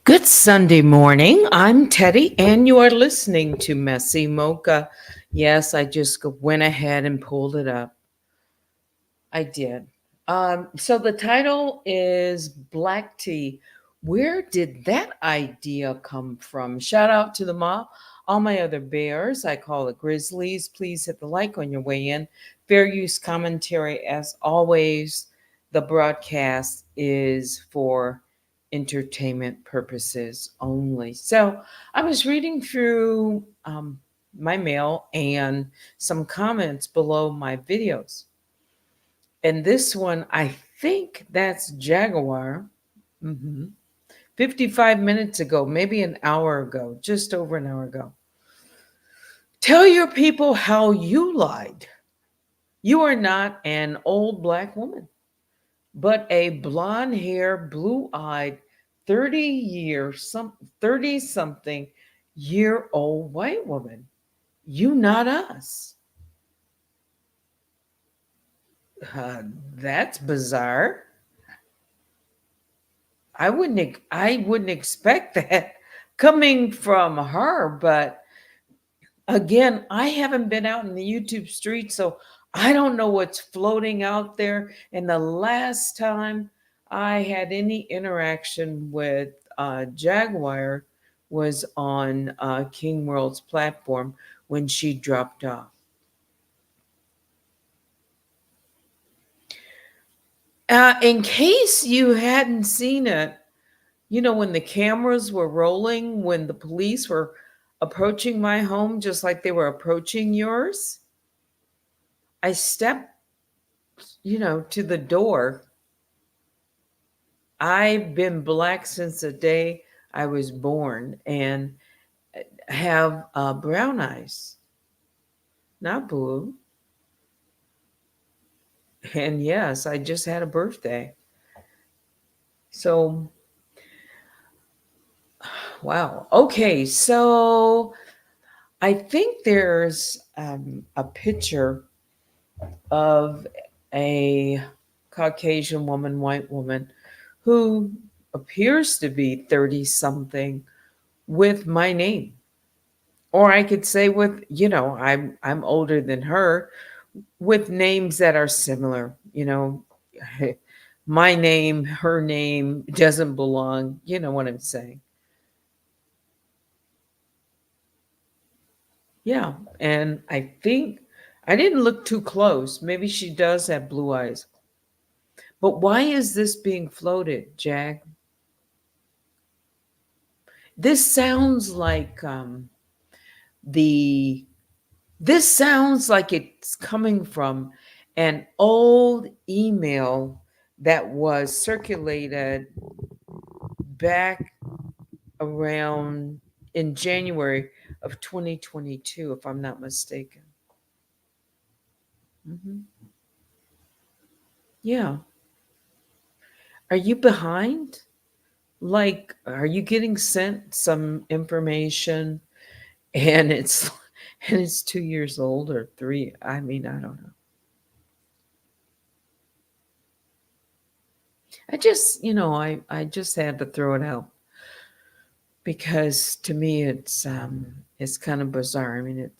Good Sunday morning. I'm Teddy, and you are listening to MessyMocha. Yes, I just went ahead and pulled it up. I did. So the title is BlackTea. Where did that idea come from? Shout out to the mob, all my other bears. I call it grizzlies. Please hit the like on your way in. Fair use commentary, as always. The broadcast is for entertainment purposes only. So I was reading through my mail and some comments below my videos. And this one, I think that's Jaguar. 55 minutes ago, maybe an hour ago, just over an hour ago. Tell your people how you lied. You are not an old black woman, but a blonde hair, blue eyed, 30 something year old white woman. You, not us. That's bizarre. I wouldn't expect that coming from her, but again, I haven't been out in the YouTube street, so I don't know what's floating out there. And the last time I had any interaction with Jaguar was on King World's platform when she dropped off. In case you hadn't seen it, when the cameras were rolling, when the police were approaching my home, just like they were approaching yours, I stepped, to the door. I've been black since the day I was born and have brown eyes, not blue. And yes, I just had a birthday. So, wow. Okay, so I think there's a picture of a Caucasian woman, white woman, who appears to be 30 something with my name. Or I could say with, I'm older than her, with names that are similar, my name, her name doesn't belong. You know what I'm saying? Yeah. And I think I didn't look too close. Maybe she does have blue eyes. But why is this being floated, Jag? This sounds like this sounds like it's coming from an old email that was circulated back around in January of 2022, if I'm not mistaken. Yeah. Are you behind? Like, are you getting sent some information and it's 2 years old or three? I mean, I don't know. I just, I just had to throw it out because to me it's kind of bizarre. I mean,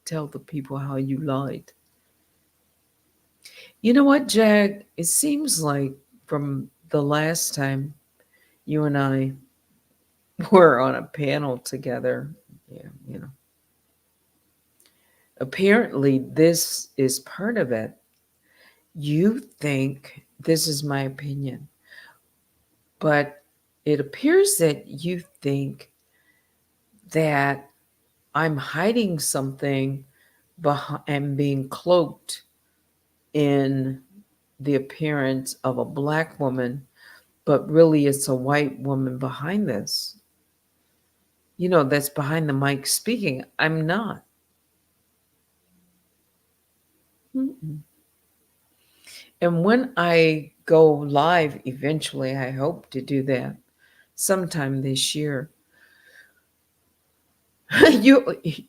tell the people how you lied. You know what, Jag? It seems like from the last time you and I were on a panel together, yeah, apparently this is part of it. You think, this is my opinion, but it appears that you think that I'm hiding something behind and being cloaked in the appearance of a black woman, but really it's a white woman behind this. That's behind the mic speaking. I'm not. Mm-mm. And when I go live, eventually, I hope to do that sometime this year.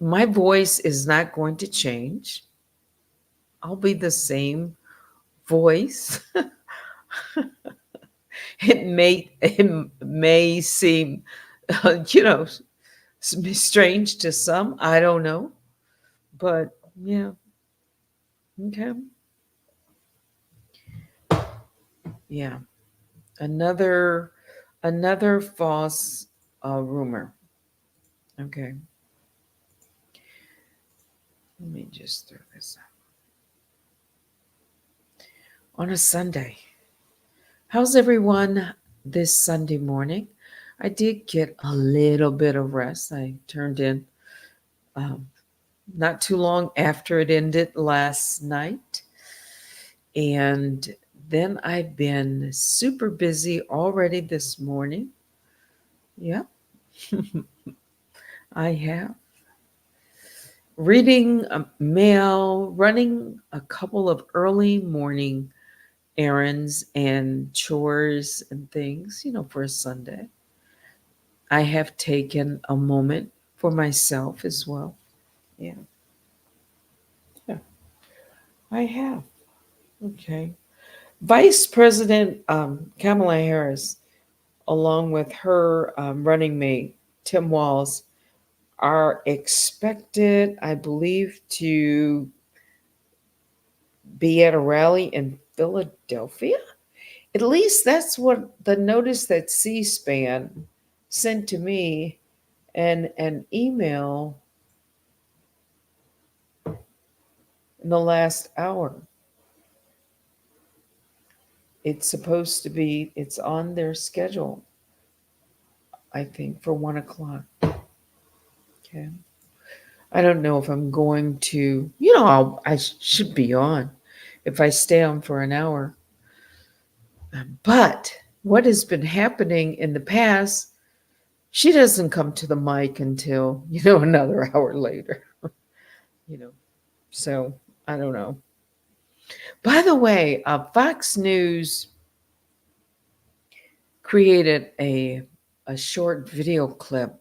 My voice is not going to change. I'll be the same voice. It may seem, you know, strange to some. I don't know, but yeah, okay, yeah. Another false rumor. Okay, let me just throw this out on a Sunday. How's everyone this Sunday morning? I did get a little bit of rest. I turned in um, not too long after it ended last night. And then I've been super busy already this morning. Yeah, I have. Reading mail, running a couple of early morning errands and chores and things, for a Sunday. I have taken a moment for myself as well. Yeah, yeah, I have. Okay. Vice President Kamala Harris, along with her running mate, Tim Walz, are expected, I believe, to be at a rally in Philadelphia. At least that's what the notice that C SPAN sent to me and an email in the last hour. It's on their schedule, I think, for 1 o'clock. Okay. I don't know if I'm going to, should be on if I stay on for an hour. But what has been happening in the past, she doesn't come to the mic until, another hour later, you know. So I don't know. By the way, Fox News created a short video clip,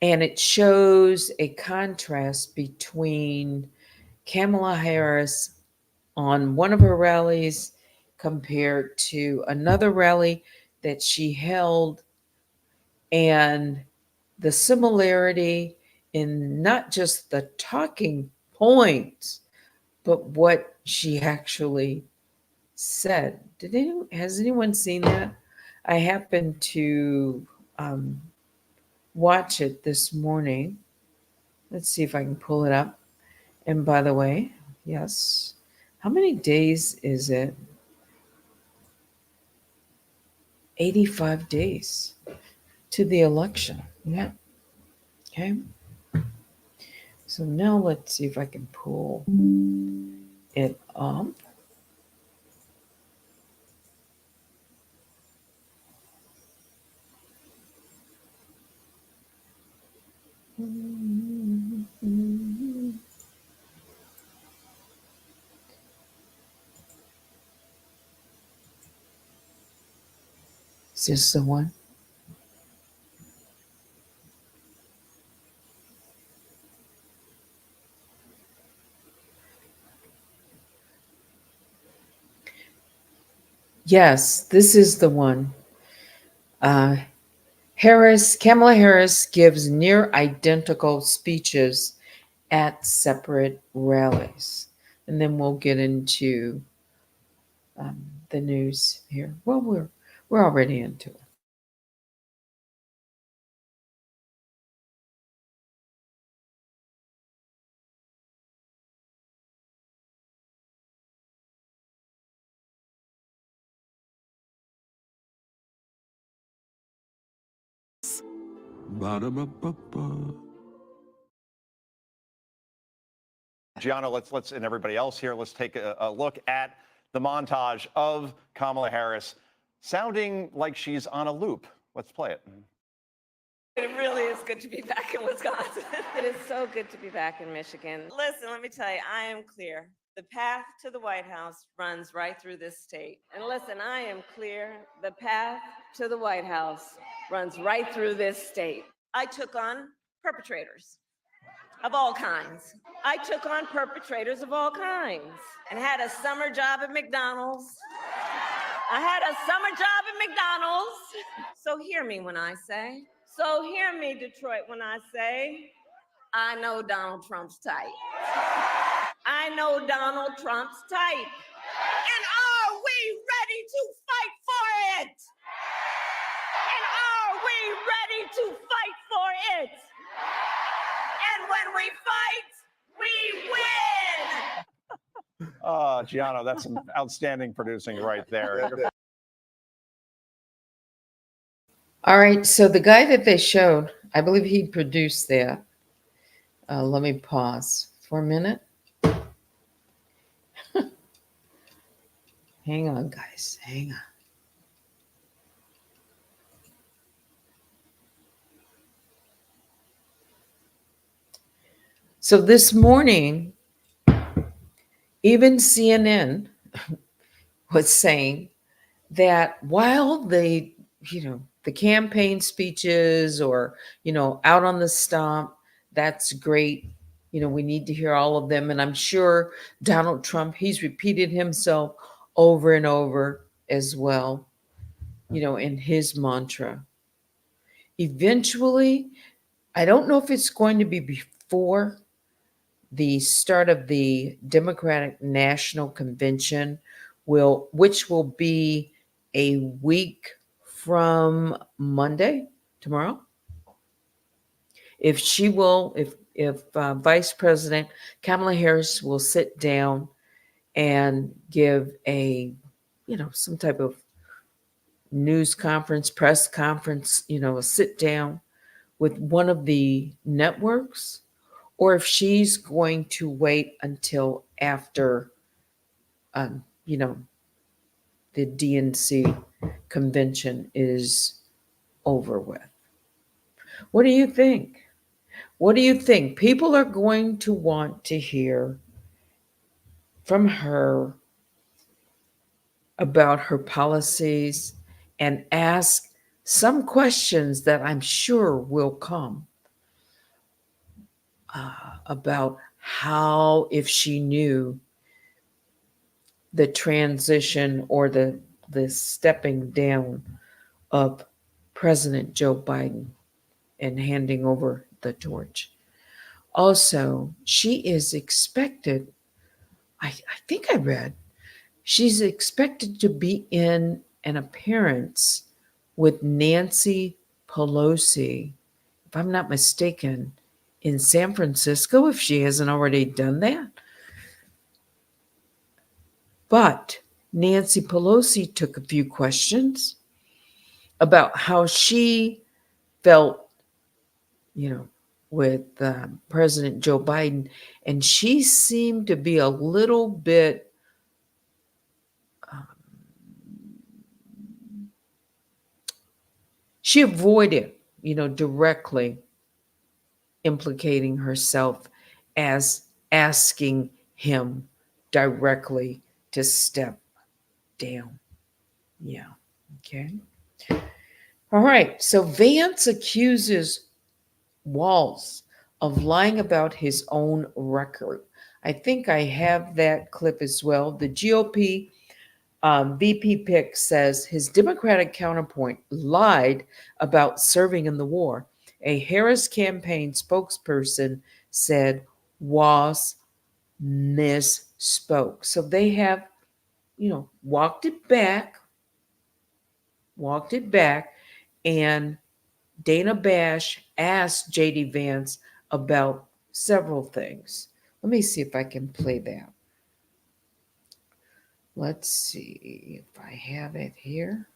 and it shows a contrast between Kamala Harris on one of her rallies compared to another rally that she held, and the similarity in not just the talking points, but what she actually said. Has anyone seen that? I happened to um, watch it this morning. Let's see if I can pull it up. And by the way, yes, how many days is it? 85 days to the election. Yeah. Okay. So now let's see if I can pull it up. Is this the one? Yes, this is the one. Uh, Kamala Harris gives near identical speeches at separate rallies. And then we'll get into the news here. Well, we're already into it. Gianna, let's and everybody else here, let's take a look at the montage of Kamala Harris sounding like she's on a loop. Let's play it. It really is good to be back in Wisconsin. It is so good to be back in Michigan. Listen, let me tell you, I am clear. The path to the White House runs right through this state. And listen, I am clear. The path to the White House runs right through this state. I took on perpetrators of all kinds. I took on perpetrators of all kinds and had a summer job at McDonald's. I had a summer job at McDonald's. So hear me when I say, so hear me, Detroit, when I say, I know Donald Trump's type. I know Donald Trump's type. And are we ready to fight for it? And are we ready to fight for it? And when we fight, we win! Gianna, that's some outstanding producing right there. All right, so the guy that they showed, I believe he produced that. Let me pause for a minute. Hang on, guys, hang on. So this morning, even CNN was saying that while the campaign speeches or, out on the stump, that's great. We need to hear all of them. And I'm sure Donald Trump, he's repeated himself over and over as well, in his mantra. Eventually, I don't know if it's going to be before the start of the Democratic National Convention, which will be a week from Monday, tomorrow. If Vice President Kamala Harris will sit down and give some type of news conference, press conference, a sit down with one of the networks, or if she's going to wait until after, the DNC convention is over with. What do you think? What do you think? People are going to want to hear from her about her policies and ask some questions that I'm sure will come about how, if she knew the transition or the stepping down of President Joe Biden and handing over the torch. Also, she is expected, I think I read, she's expected to be in an appearance with Nancy Pelosi, if I'm not mistaken, in San Francisco, if she hasn't already done that. But Nancy Pelosi took a few questions about how she felt, with President Joe Biden, and she seemed to be a little bit she avoided, directly implicating herself as asking him directly to step down. Yeah. Okay. All right. So Vance accuses Walz of lying about his own record. I think I have that clip as well. The GOP VP pick says his Democratic counterpart lied about serving in the war. A Harris campaign spokesperson said Walz misspoke. So they have, walked it back, and Dana Bash asked JD Vance about several things. Let me see if I can play that. Let's see if I have it here.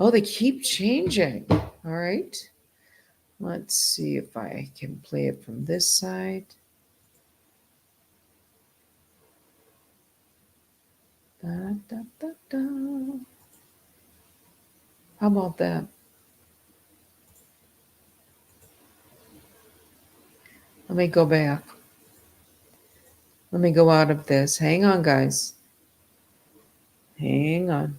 Oh, they keep changing. All right. Let's see if I can play it from this side. Da, da, da, da. How about that? Let me go back. Let me go out of this. Hang on, guys. Hang on.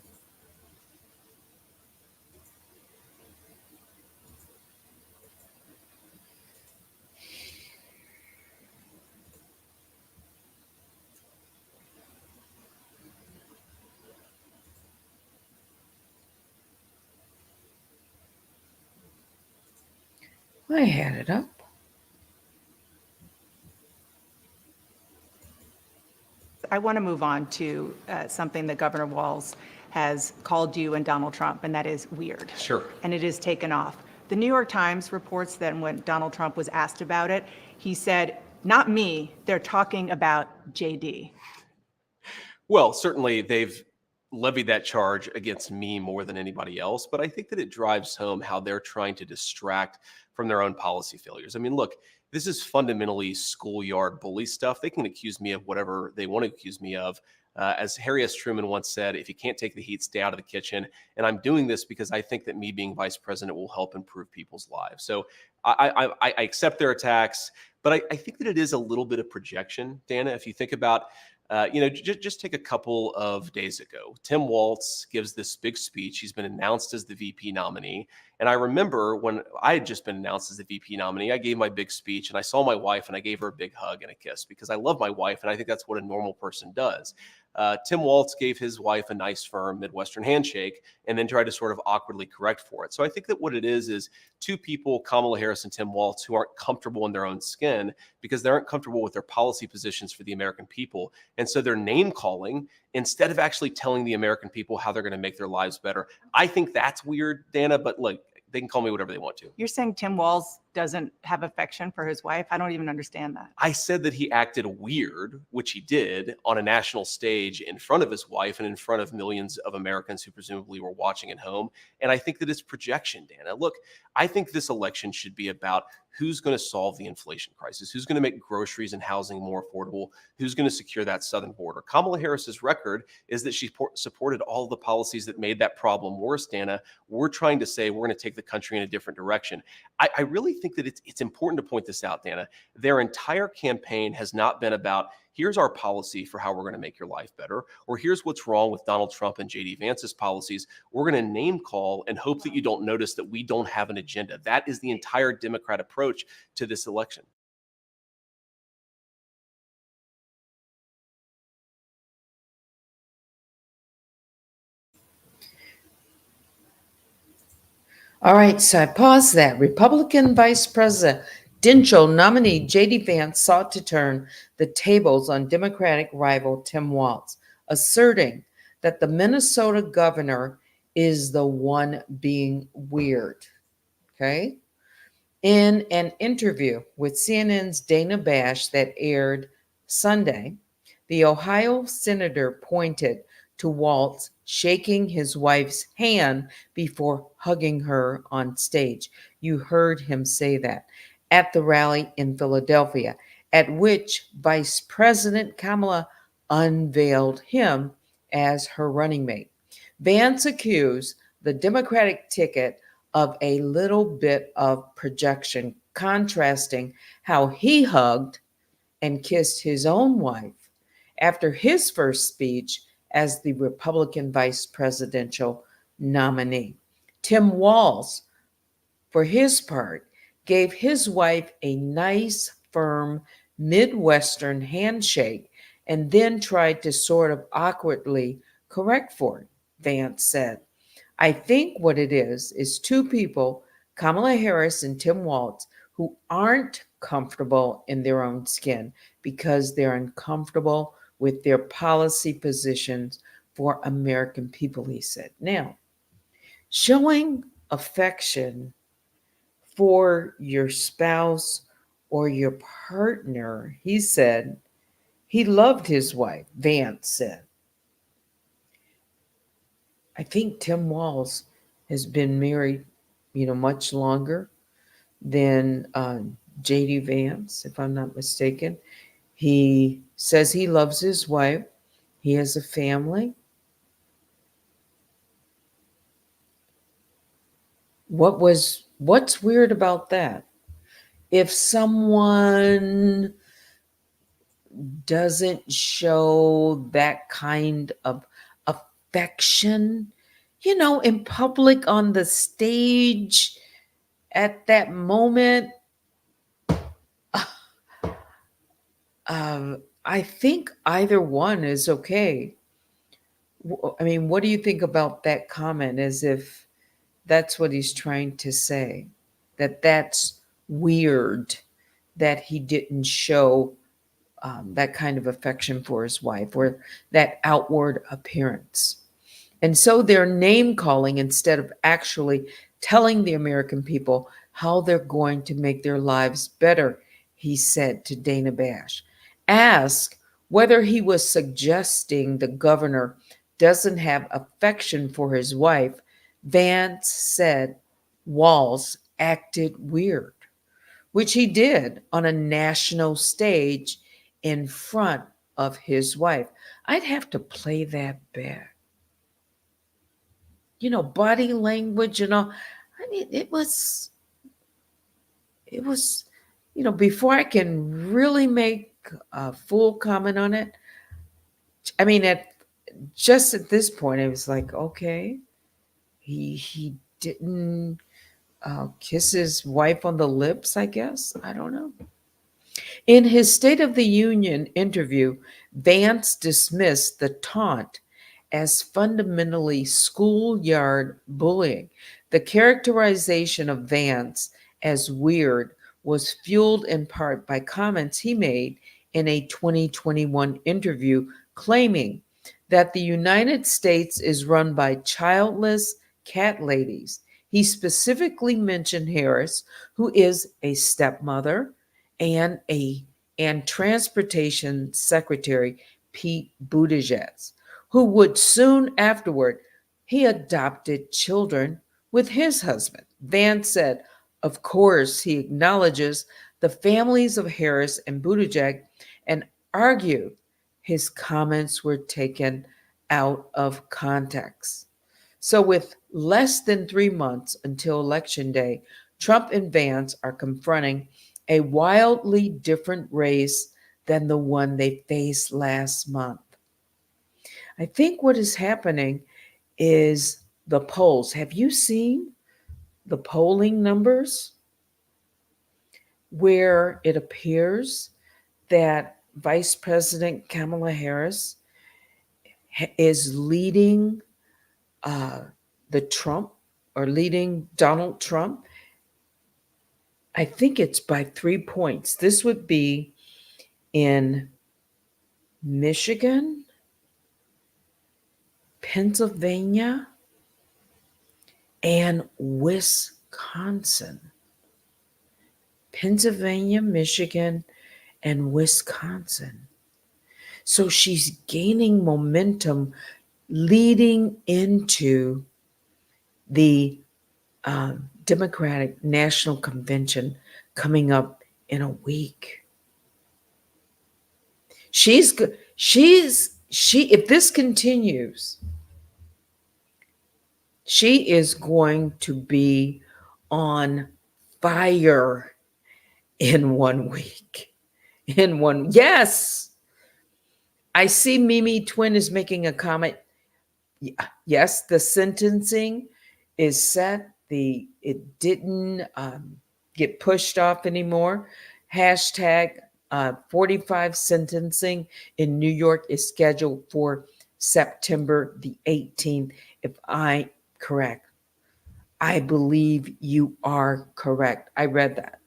I had it up. I want to move on to something that Governor Walz has called you and Donald Trump, and that is weird. Sure. And it is taken off. The New York Times reports that when Donald Trump was asked about it, he said, "Not me, they're talking about JD." Well, certainly they've levied that charge against me more than anybody else, but I think that it drives home how they're trying to distract from their own policy failures. I mean, look, this is fundamentally schoolyard bully stuff. They can accuse me of whatever they want to accuse me of. As Harry S. Truman once said, if you can't take the heat, stay out of the kitchen. And I'm doing this because I think that me being vice president will help improve people's lives. So I accept their attacks, but I think that it is a little bit of projection, Dana. If you think about just take a couple of days ago. Tim Walz gives this big speech. He's been announced as the VP nominee. And I remember when I had just been announced as the VP nominee, I gave my big speech and I saw my wife and I gave her a big hug and a kiss because I love my wife and I think that's what a normal person does. Tim Walz gave his wife a nice, firm Midwestern handshake and then tried to sort of awkwardly correct for it. So I think that what it is two people, Kamala Harris and Tim Walz, who aren't comfortable in their own skin because they aren't comfortable with their policy positions for the American people. And so they're name calling instead of actually telling the American people how they're going to make their lives better. I think that's weird, Dana, but look, they can call me whatever they want to. You're saying Tim Walz doesn't have affection for his wife? I don't even understand that. I said that he acted weird, which he did, on a national stage in front of his wife and in front of millions of Americans who presumably were watching at home. And I think that it's projection, Dana. Look, I think this election should be about who's going to solve the inflation crisis, who's going to make groceries and housing more affordable, who's going to secure that southern border. Kamala Harris's record is that she supported all the policies that made that problem worse, Dana. We're trying to say we're going to take the country in a different direction. I really think that it's important to point this out, Dana. Their entire campaign has not been about, here's our policy for how we're going to make your life better, or here's what's wrong with Donald Trump and JD Vance's policies. We're going to name call and hope that you don't notice that we don't have an agenda. That is the entire Democrat approach to this election. All right, so I paused that. Republican Vice Presidential nominee J.D. Vance sought to turn the tables on Democratic rival Tim Walz, asserting that the Minnesota governor is the one being weird. Okay? In an interview with CNN's Dana Bash that aired Sunday, the Ohio senator pointed to Walz shaking his wife's hand before hugging her on stage. You heard him say that at the rally in Philadelphia, at which Vice President Kamala unveiled him as her running mate. Vance accused the Democratic ticket of a little bit of projection, contrasting how he hugged and kissed his own wife after his first speech as the Republican vice presidential nominee. Tim Walz, for his part, gave his wife a nice, firm Midwestern handshake and then tried to sort of awkwardly correct for it, Vance said. I think what it is two people, Kamala Harris and Tim Walz, who aren't comfortable in their own skin because they're uncomfortable with their policy positions for American people, he said. Now, showing affection for your spouse or your partner, he said, he loved his wife, Vance said. I think Tim Walz has been married, much longer than J.D. Vance, if I'm not mistaken. He says he loves his wife. He has a family. What's weird about that? If someone doesn't show that kind of affection, in public on the stage at that moment, I think either one is okay. I mean, what do you think about that comment? As if that's what he's trying to say, that that's weird that he didn't show that kind of affection for his wife or that outward appearance. And so they're name calling instead of actually telling the American people how they're going to make their lives better, he said to Dana Bash. Asked whether he was suggesting the governor doesn't have affection for his wife, Vance said Walz acted weird, which he did on a national stage in front of his wife. I'd have to play that back. Body language and all. I mean, it was, before I can really make a full comment on it. I mean, at this point, I was like, okay, he didn't kiss his wife on the lips, I guess. I don't know. In his State of the Union interview, Vance dismissed the taunt as fundamentally schoolyard bullying. The characterization of Vance as weird was fueled in part by comments he made in a 2021 interview claiming that the United States is run by childless cat ladies. He specifically mentioned Harris, who is a stepmother, and Transportation Secretary Pete Buttigieg, who would soon afterward he adopted children with his husband. Vance said, of course, he acknowledges the families of Harris and Buttigieg and argued his comments were taken out of context. So, with less than 3 months until Election Day, Trump and Vance are confronting a wildly different race than the one they faced last month. I think what is happening is the polls. Have you seen the polling numbers where it appears that Vice President Kamala Harris is leading the Trump or leading Donald Trump? I think it's by 3 points. This would be in Michigan, Pennsylvania, and Wisconsin. Pennsylvania, Michigan, and Wisconsin. So she's gaining momentum leading into the Democratic National Convention coming up in a week. She's good. If this continues, she is going to be on fire in 1 week. Yes. I see Mimi Twin is making a comment. Yes, the sentencing is set. It didn't get pushed off anymore. Hashtag 45 sentencing in New York is scheduled for September the 18th. If I'm correct, I believe you are correct. I read that.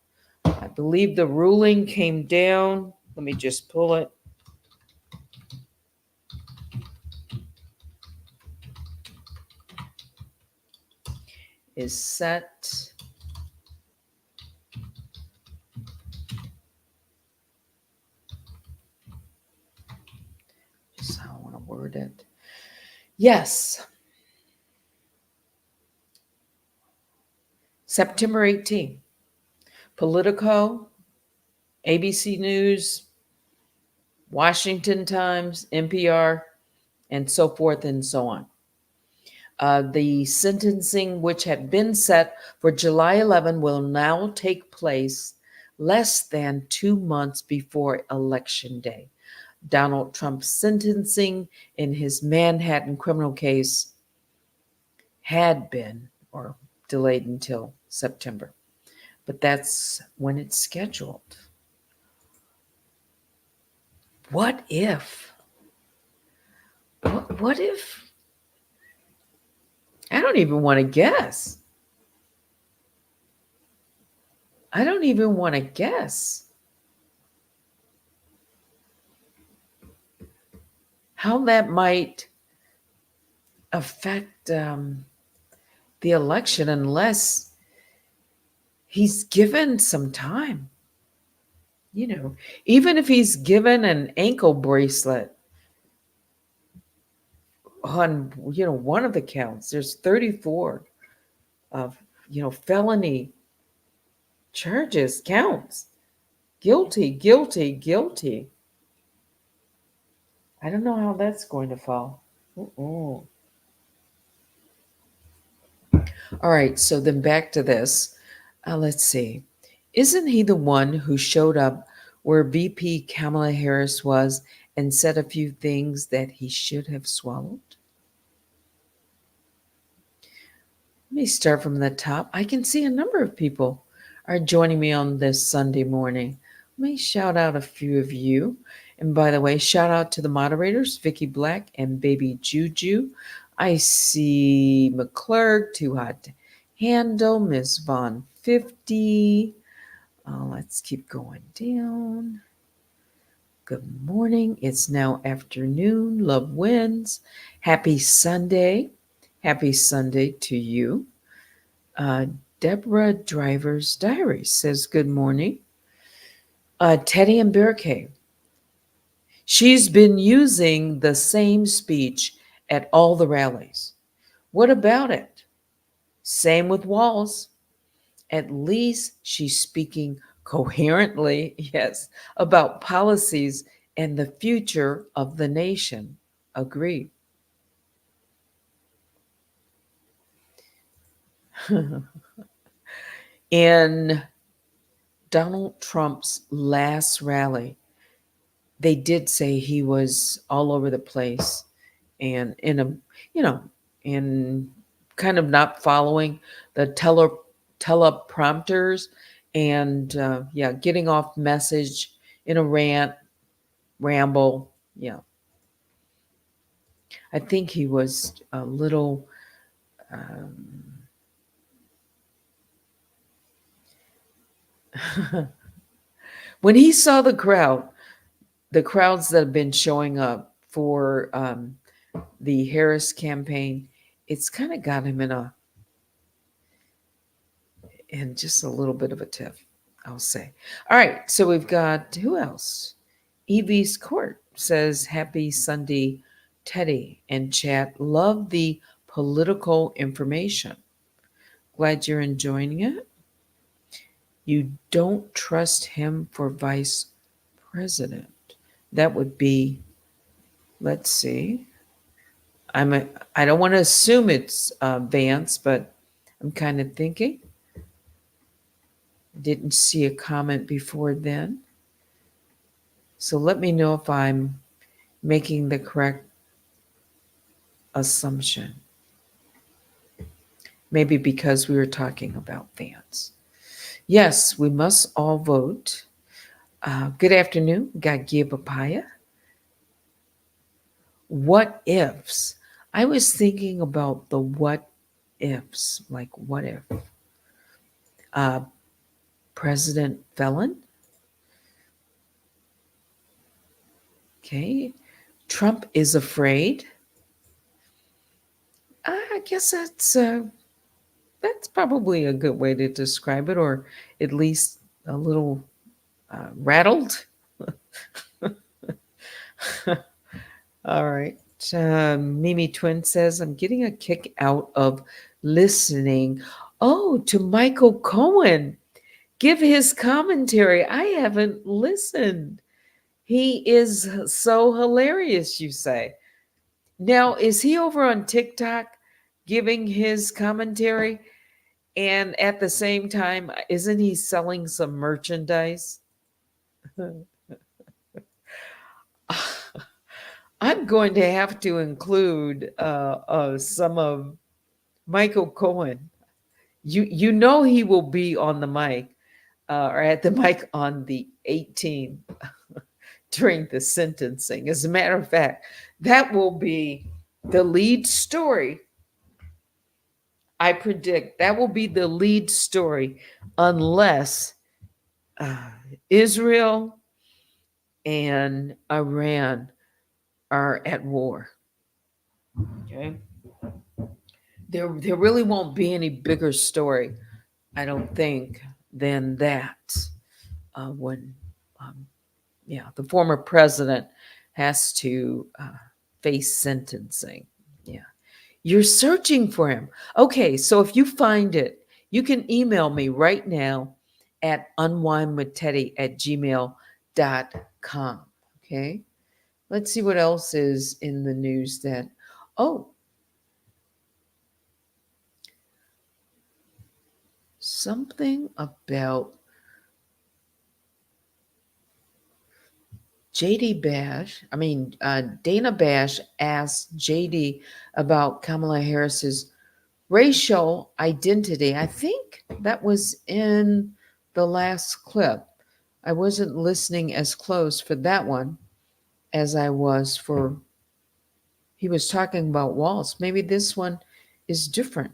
I believe the ruling came down. Let me just pull it. Is set. Just how I want to word it. Yes. September 18th. Politico, ABC News, Washington Times, NPR, and so forth and so on. The sentencing, which had been set for July 11, will now take place less than 2 months before Election Day. Donald Trump's sentencing in his Manhattan criminal case had been or delayed until September, but that's when it's scheduled. What if? What if? I don't even want to guess. I don't even want to guess how that might affect the election unless he's given some time. You know, even if he's given an ankle bracelet on, one of the counts, there's 34 of, felony charges, counts. Guilty, guilty, guilty. I don't know how that's going to fall. All right, so then back to this. Let's see. Isn't he the one who showed up where VP Kamala Harris was and said a few things that he should have swallowed? Let me start from the top. I can see a number of people are joining me on this Sunday morning. Let me shout out a few of you. And by the way, shout out to the moderators, Vicky Black and Baby Juju. I see McClurg, Too Hot to Handle, Miss Vaughn 50. Let's keep going down. Good morning. It's now afternoon. Love wins. Happy Sunday. Happy Sunday to you. Deborah Driver's Diary says good morning. Teddy and Bear Cave. She's been using the same speech at all the rallies. What about it? Same with Walz. At least she's speaking coherently, yes, about policies and the future of the nation. Agreed. In Donald Trump's last rally, they did say he was all over the place and in kind of not following the teleprompters and getting off message in a ramble. Yeah. I think he was a little when he saw the crowds that have been showing up for the Harris campaign, it's kind of got him in just a little bit of a tiff, I'll say. All right, so we've got, who else? Evie's Court says, happy Sunday, Teddy and chat. Love the political information. Glad you're enjoying it. You don't trust him for vice president. That would be, let's see. I don't want to assume it's Vance, but I'm kind of thinking. Didn't see a comment before then. So let me know if I'm making the correct assumption. Maybe because we were talking about Vance. Yes, we must all vote. Good afternoon. Got Gia Papaya. What ifs? I was thinking about the what ifs. Like, what if? President Felon. Okay. Trump is afraid. I guess that's probably a good way to describe it, or at least a little rattled. All right. Mimi Twin says, I'm getting a kick out of listening Oh, to Michael Cohen. Give his commentary. I haven't listened. He is so hilarious, you say. Now, is he over on TikTok giving his commentary? And at the same time, isn't he selling some merchandise? I'm going to have to include some of Michael Cohen. You know he will be on the mic or at the mic on the 18th during the sentencing. As a matter of fact, that will be the lead story. I predict that will be the lead story unless uh, Israel and Iran are at war. Okay. There really won't be any bigger story, I don't think, than that. When, the former president has to face sentencing. Yeah. You're searching for him. Okay, so if you find it, you can email me right now at unwinewithteddy@gmail.com. Okay. Let's see what else is in the news that, oh, something about Dana Bash asked JD about Kamala Harris's racial identity. I think that was in the last clip. I wasn't listening as close for that one as I was for, he was talking about Walz. Maybe this one is different.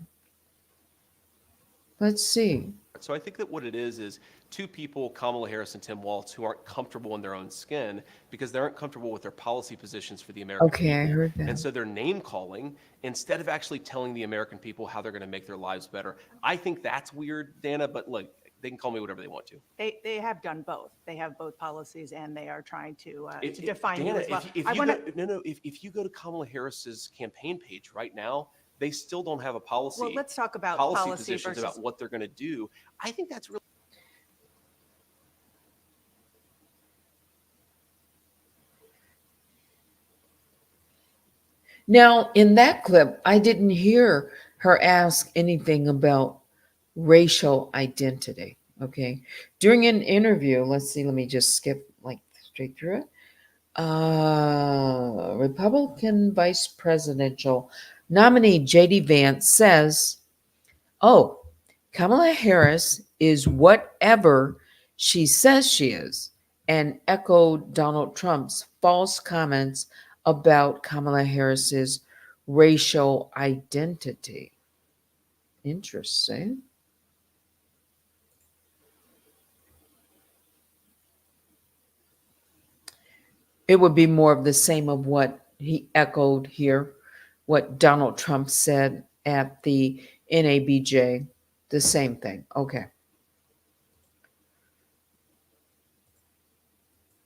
Let's see. So I think that what it is two people, Kamala Harris and Tim Walz, who aren't comfortable in their own skin because they aren't comfortable with their policy positions for the American Okay, I people. heard that. And so they're name calling instead of actually telling the American people how they're going to make their lives better. I think that's weird, Dana, but look, they can call me whatever they want to. They have done both. They have both policies, and they are trying to define Dana, you as well. If you go to Kamala Harris's campaign page right now, they still don't have a policy. Well, let's talk about policy policy positions versus about what they're going to do. I think that's really. Now, in that clip, I didn't hear her ask anything about racial identity. Okay. During an interview, let's see, let me just skip like straight through it. Republican vice presidential nominee JD Vance says, oh, Kamala Harris is whatever she says she is, and echoed Donald Trump's false comments about Kamala Harris's racial identity. Interesting. It would be more of the same of what he echoed here, what Donald Trump said at the NABJ, the same thing. Okay.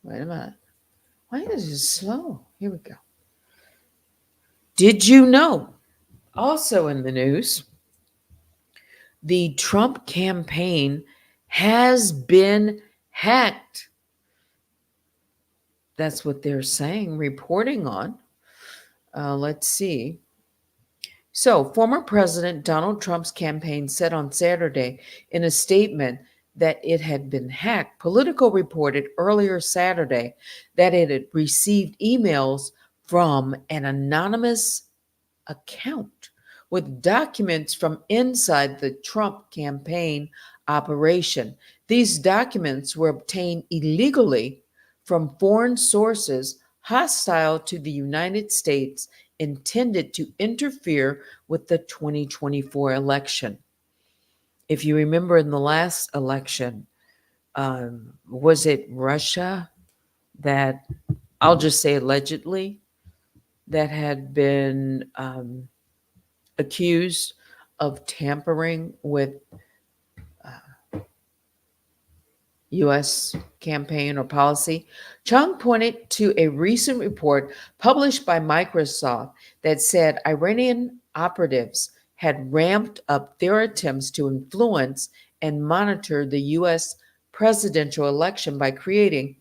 Wait a minute. Why is it slow? Here we go. Did you know? Also in the news, the Trump campaign has been hacked. That's what they're saying, reporting on. Let's see. So, former President Donald Trump's campaign said on Saturday in a statement that it had been hacked. Politico reported earlier Saturday that it had received emails from an anonymous account with documents from inside the Trump campaign operation. These documents were obtained illegally from foreign sources hostile to the United States, intended to interfere with the 2024 election. If you remember in the last election, was it Russia that, I'll just say allegedly, that had been accused of tampering with U.S. campaign or policy? Chung pointed to a recent report published by Microsoft that said Iranian operatives had ramped up their attempts to influence and monitor the U.S. presidential election by creating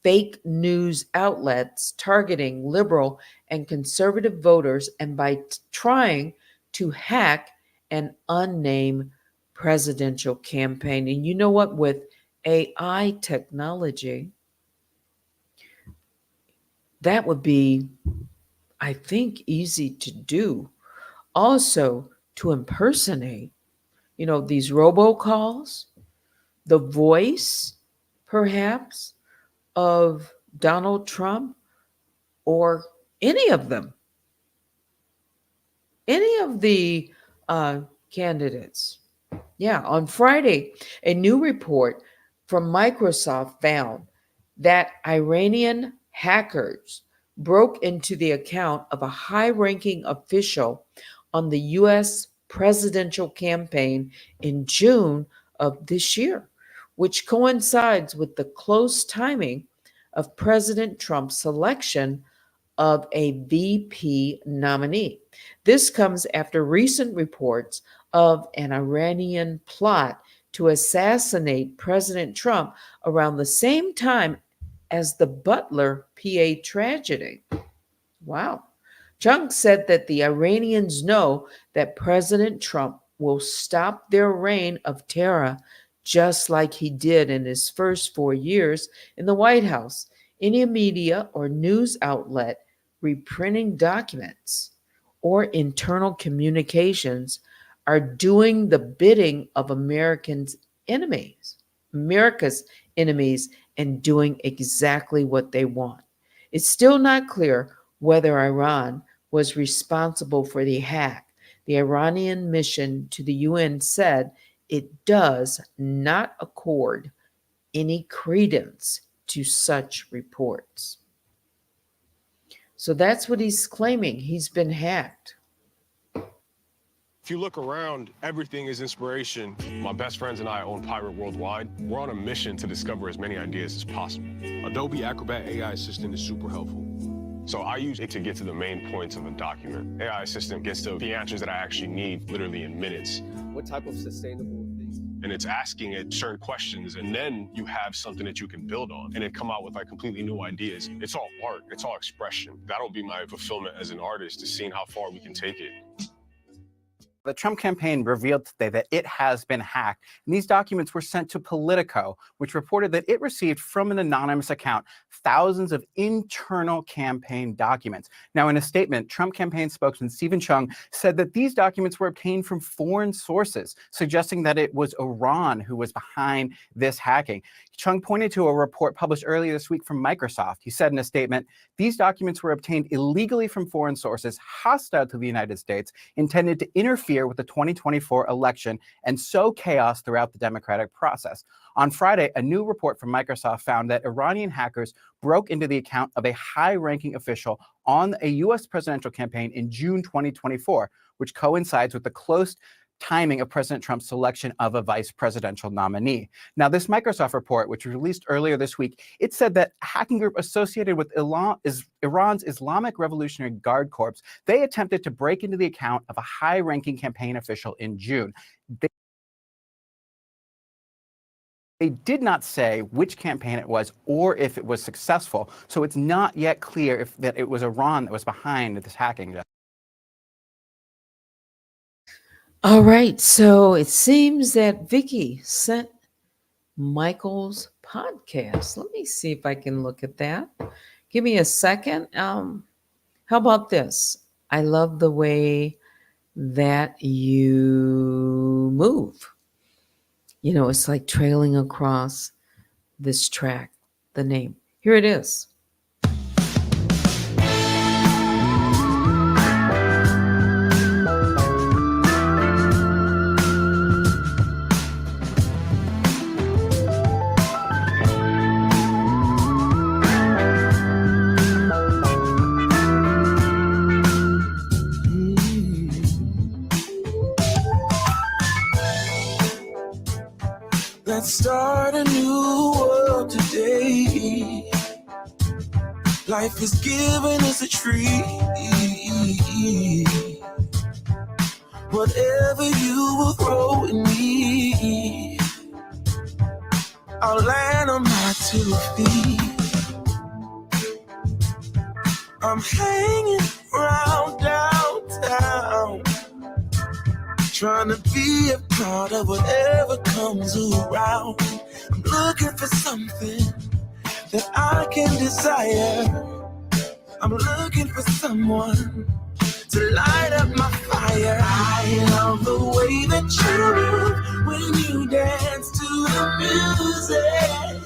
fake news outlets targeting liberal and conservative voters and by trying to hack an unnamed presidential campaign. And you know what? With AI technology, that would be, I think, easy to do. Also, to impersonate, these robocalls, the voice, perhaps, of Donald Trump or any of them, any of the candidates. Yeah, on Friday, a new report from Microsoft found that Iranian hackers broke into the account of a high ranking official on the U.S. presidential campaign in June of this year, which coincides with the close timing of President Trump's selection of a VP nominee. This comes after recent reports of an Iranian plot to assassinate President Trump around the same time as the Butler PA tragedy. Wow. Chung said that the Iranians know that President Trump will stop their reign of terror just like he did in his first 4 years in the White House. Any media or news outlet reprinting documents or internal communications are doing the bidding of America's enemies, and doing exactly what they want. It's still not clear whether Iran was responsible for the hack. The Iranian mission to the UN said it does not accord any credence to such reports. So that's what he's claiming. He's been hacked. If you look around, everything is inspiration. My best friends and I own Pirate Worldwide. We're on a mission to discover as many ideas as possible. Adobe Acrobat AI Assistant is super helpful. So I use it to get to the main points of a document. AI Assistant gets to the answers that I actually need literally in minutes. What type of sustainable things? And it's asking it certain questions, and then you have something that you can build on, and it come out with like completely new ideas. It's all art, it's all expression. That'll be my fulfillment as an artist, to seeing how far we can take it. The Trump campaign revealed today that it has been hacked, and these documents were sent to Politico, which reported that it received from an anonymous account thousands of internal campaign documents. Now, in a statement, Trump campaign spokesman Stephen Chung said that these documents were obtained from foreign sources, suggesting that it was Iran who was behind this hacking. Chung pointed to a report published earlier this week from Microsoft. He said in a statement, "These documents were obtained illegally from foreign sources hostile to the United States, intended to interfere with the 2024 election and sow chaos throughout the democratic process." On Friday, a new report from Microsoft found that Iranian hackers broke into the account of a high-ranking official on a U.S. presidential campaign in June 2024, which coincides with the close timing of President Trump's selection of a vice presidential nominee. Now, this Microsoft report, which was released earlier this week, it said that a hacking group associated with Iran's Islamic Revolutionary Guard Corps, they attempted to break into the account of a high-ranking campaign official in June. They did not say which campaign it was or if it was successful, so it's not yet clear that it was Iran that was behind this hacking. All right, so it seems that Vicky sent Michael's podcast. Let me see if I can look at that. Give me a second. How about this? I love the way that you move. You know, it's like trailing across this track, the name. Here it is. Let's start a new world today. Life is given us a treat. whatever you will throw at me, I'll land on my 2 feet. I'm hanging around downtown, trying to be a part of whatever comes around. I'm looking for something that I can desire. I'm looking for someone to light up my fire. I love the way that you move when you dance to the music,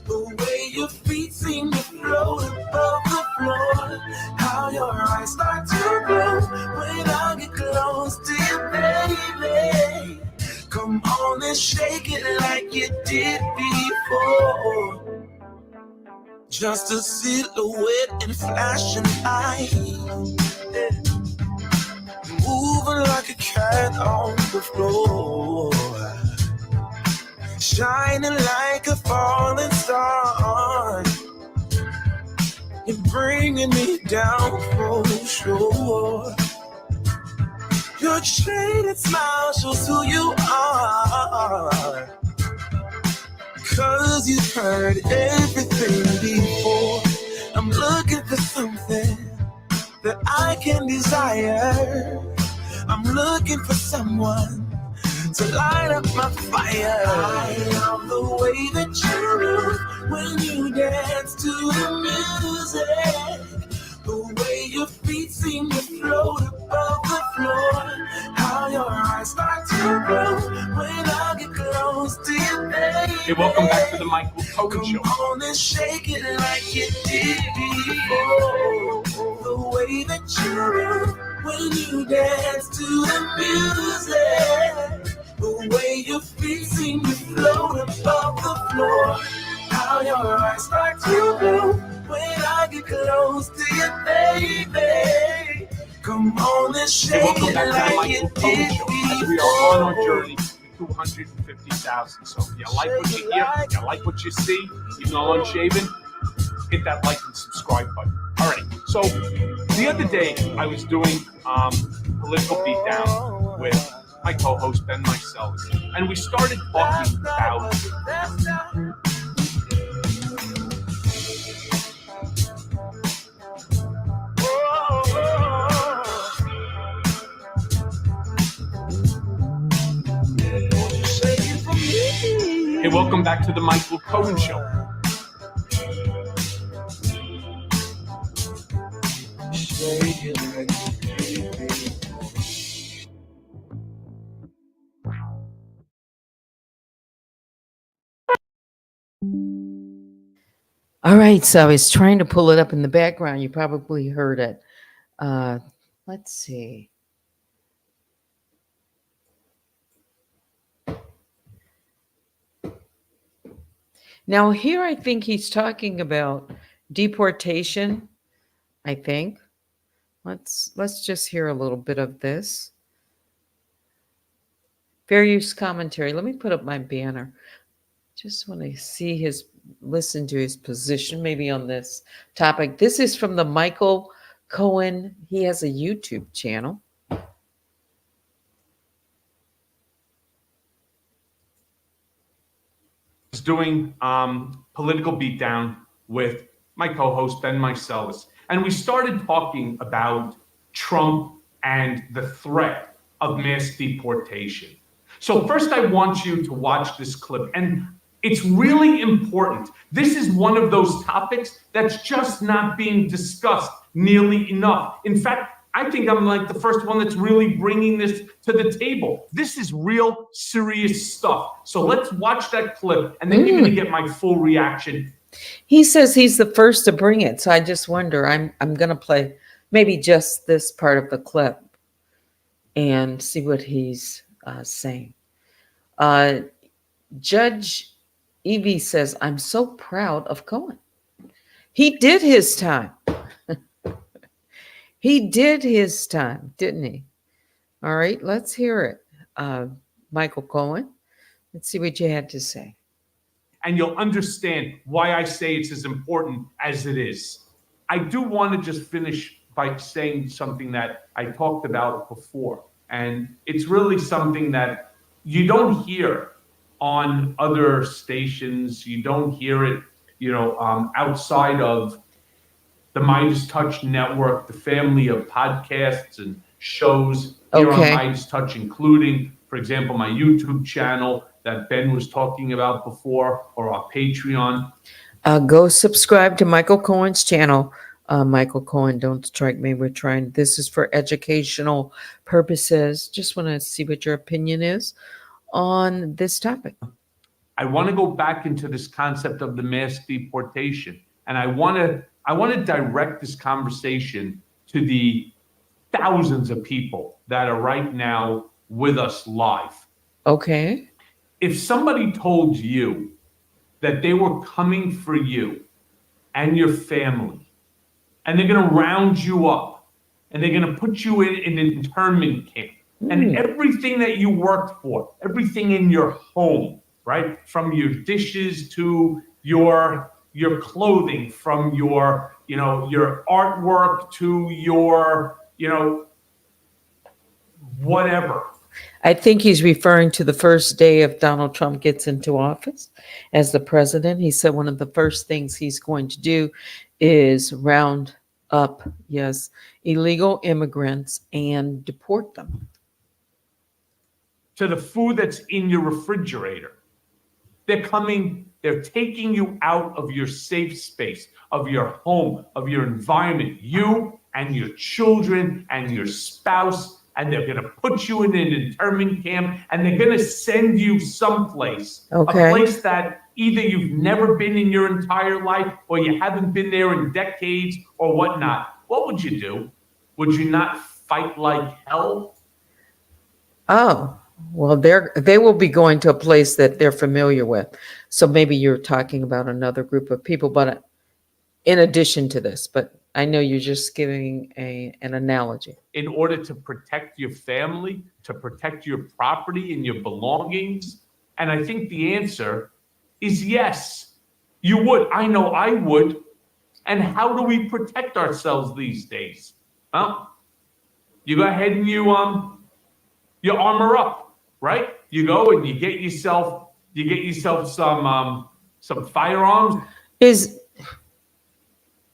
the way your feet seem to float above the floor, how your eyes start to glow when I get close to you, baby. Come on and shake it like you did before. Just a silhouette and flashing lights, moving like a cat on the floor, shining like a falling star. You're bringing me down for sure. Your shaded smile shows who you are, 'cause you've heard everything before. I'm looking for something that I can desire. I'm looking for someone to light up my fire. I love the way that you move when you dance to the music, the way your feet seem to float above the floor, how your eyes start to glow when I get close to you, baby. Hey, welcome back to the Michael Cohen Show. Come on and shake it like you did before. The way that you move when you dance to the music, the way your feet seem to float above the floor, how your eyes start to glow when I get close to you, baby. Come on and shake it like you did before. We are on our journey to 250,000. So if you like what you hear, if you like what you see, even though I'm unshaven, hit that like and subscribe button. All right. So the other day I was doing political beatdown with my co-host Ben myself, and we started talking about Hey, welcome back to the Michael Cohen Show. All right, so I was trying to pull it up in the background. You probably heard it. Let's see. Now here I think he's talking about deportation, I think. Let's just hear a little bit of this. Fair use commentary. Let me put up my banner. Just want to listen to his position maybe on this topic. This is from the Michael Cohen. He has a YouTube channel. Doing political beatdown with my co-host Ben myself, and we started talking about Trump and the threat of mass deportation. So first I want you to watch this clip, and it's really important. This is one of those topics that's just not being discussed nearly enough. In fact, I think I'm like the first one that's really bringing this to the table. This is real serious stuff. So let's watch that clip, and then you're going to get my full reaction. He says he's the first to bring it, so I just wonder. I'm going to play maybe just this part of the clip and see what he's saying. Judge Evie says, "I'm so proud of Cohen. He did his time." He did his time, didn't he? All right, let's hear it. Michael Cohen, let's see what you had to say. And you'll understand why I say it's as important as it is. I do want to just finish by saying something that I talked about before. And it's really something that you don't hear on other stations. You don't hear it, outside of the Midas Touch network, the family of podcasts and shows here on Midas Touch, including, for example, my YouTube channel that Ben was talking about before, or our Patreon. Go subscribe to Michael Cohen's channel. Michael Cohen, don't strike me. This is for educational purposes. Just want to see what your opinion is on this topic. I want to go back into this concept of the mass deportation. And I want to direct this conversation to the thousands of people that are right now with us live. Okay. If somebody told you that they were coming for you and your family, and they're going to round you up, and they're going to put you in an internment camp, and everything that you worked for, everything in your home, right, from your dishes to your clothing, from your artwork to your whatever. I think he's referring to the first day of Donald Trump gets into office as the president. He said one of the first things he's going to do is round up, illegal immigrants and deport them. To the food that's in your refrigerator. They're taking you out of your safe space, of your home, of your environment, you and your children and your spouse, and they're going to put you in an internment camp, and they're going to send you someplace, a place that either you've never been in your entire life or you haven't been there in decades or whatnot. What would you do? Would you not fight like hell? Oh, well, they will be going to a place that they're familiar with. So maybe you're talking about another group of people, but in addition to this, but I know you're just giving an analogy. In order to protect your family, to protect your property and your belongings? And I think the answer is yes, you would. I know I would. And how do we protect ourselves these days? Well, you go ahead and you armor up, right? You go and you get yourself some firearms.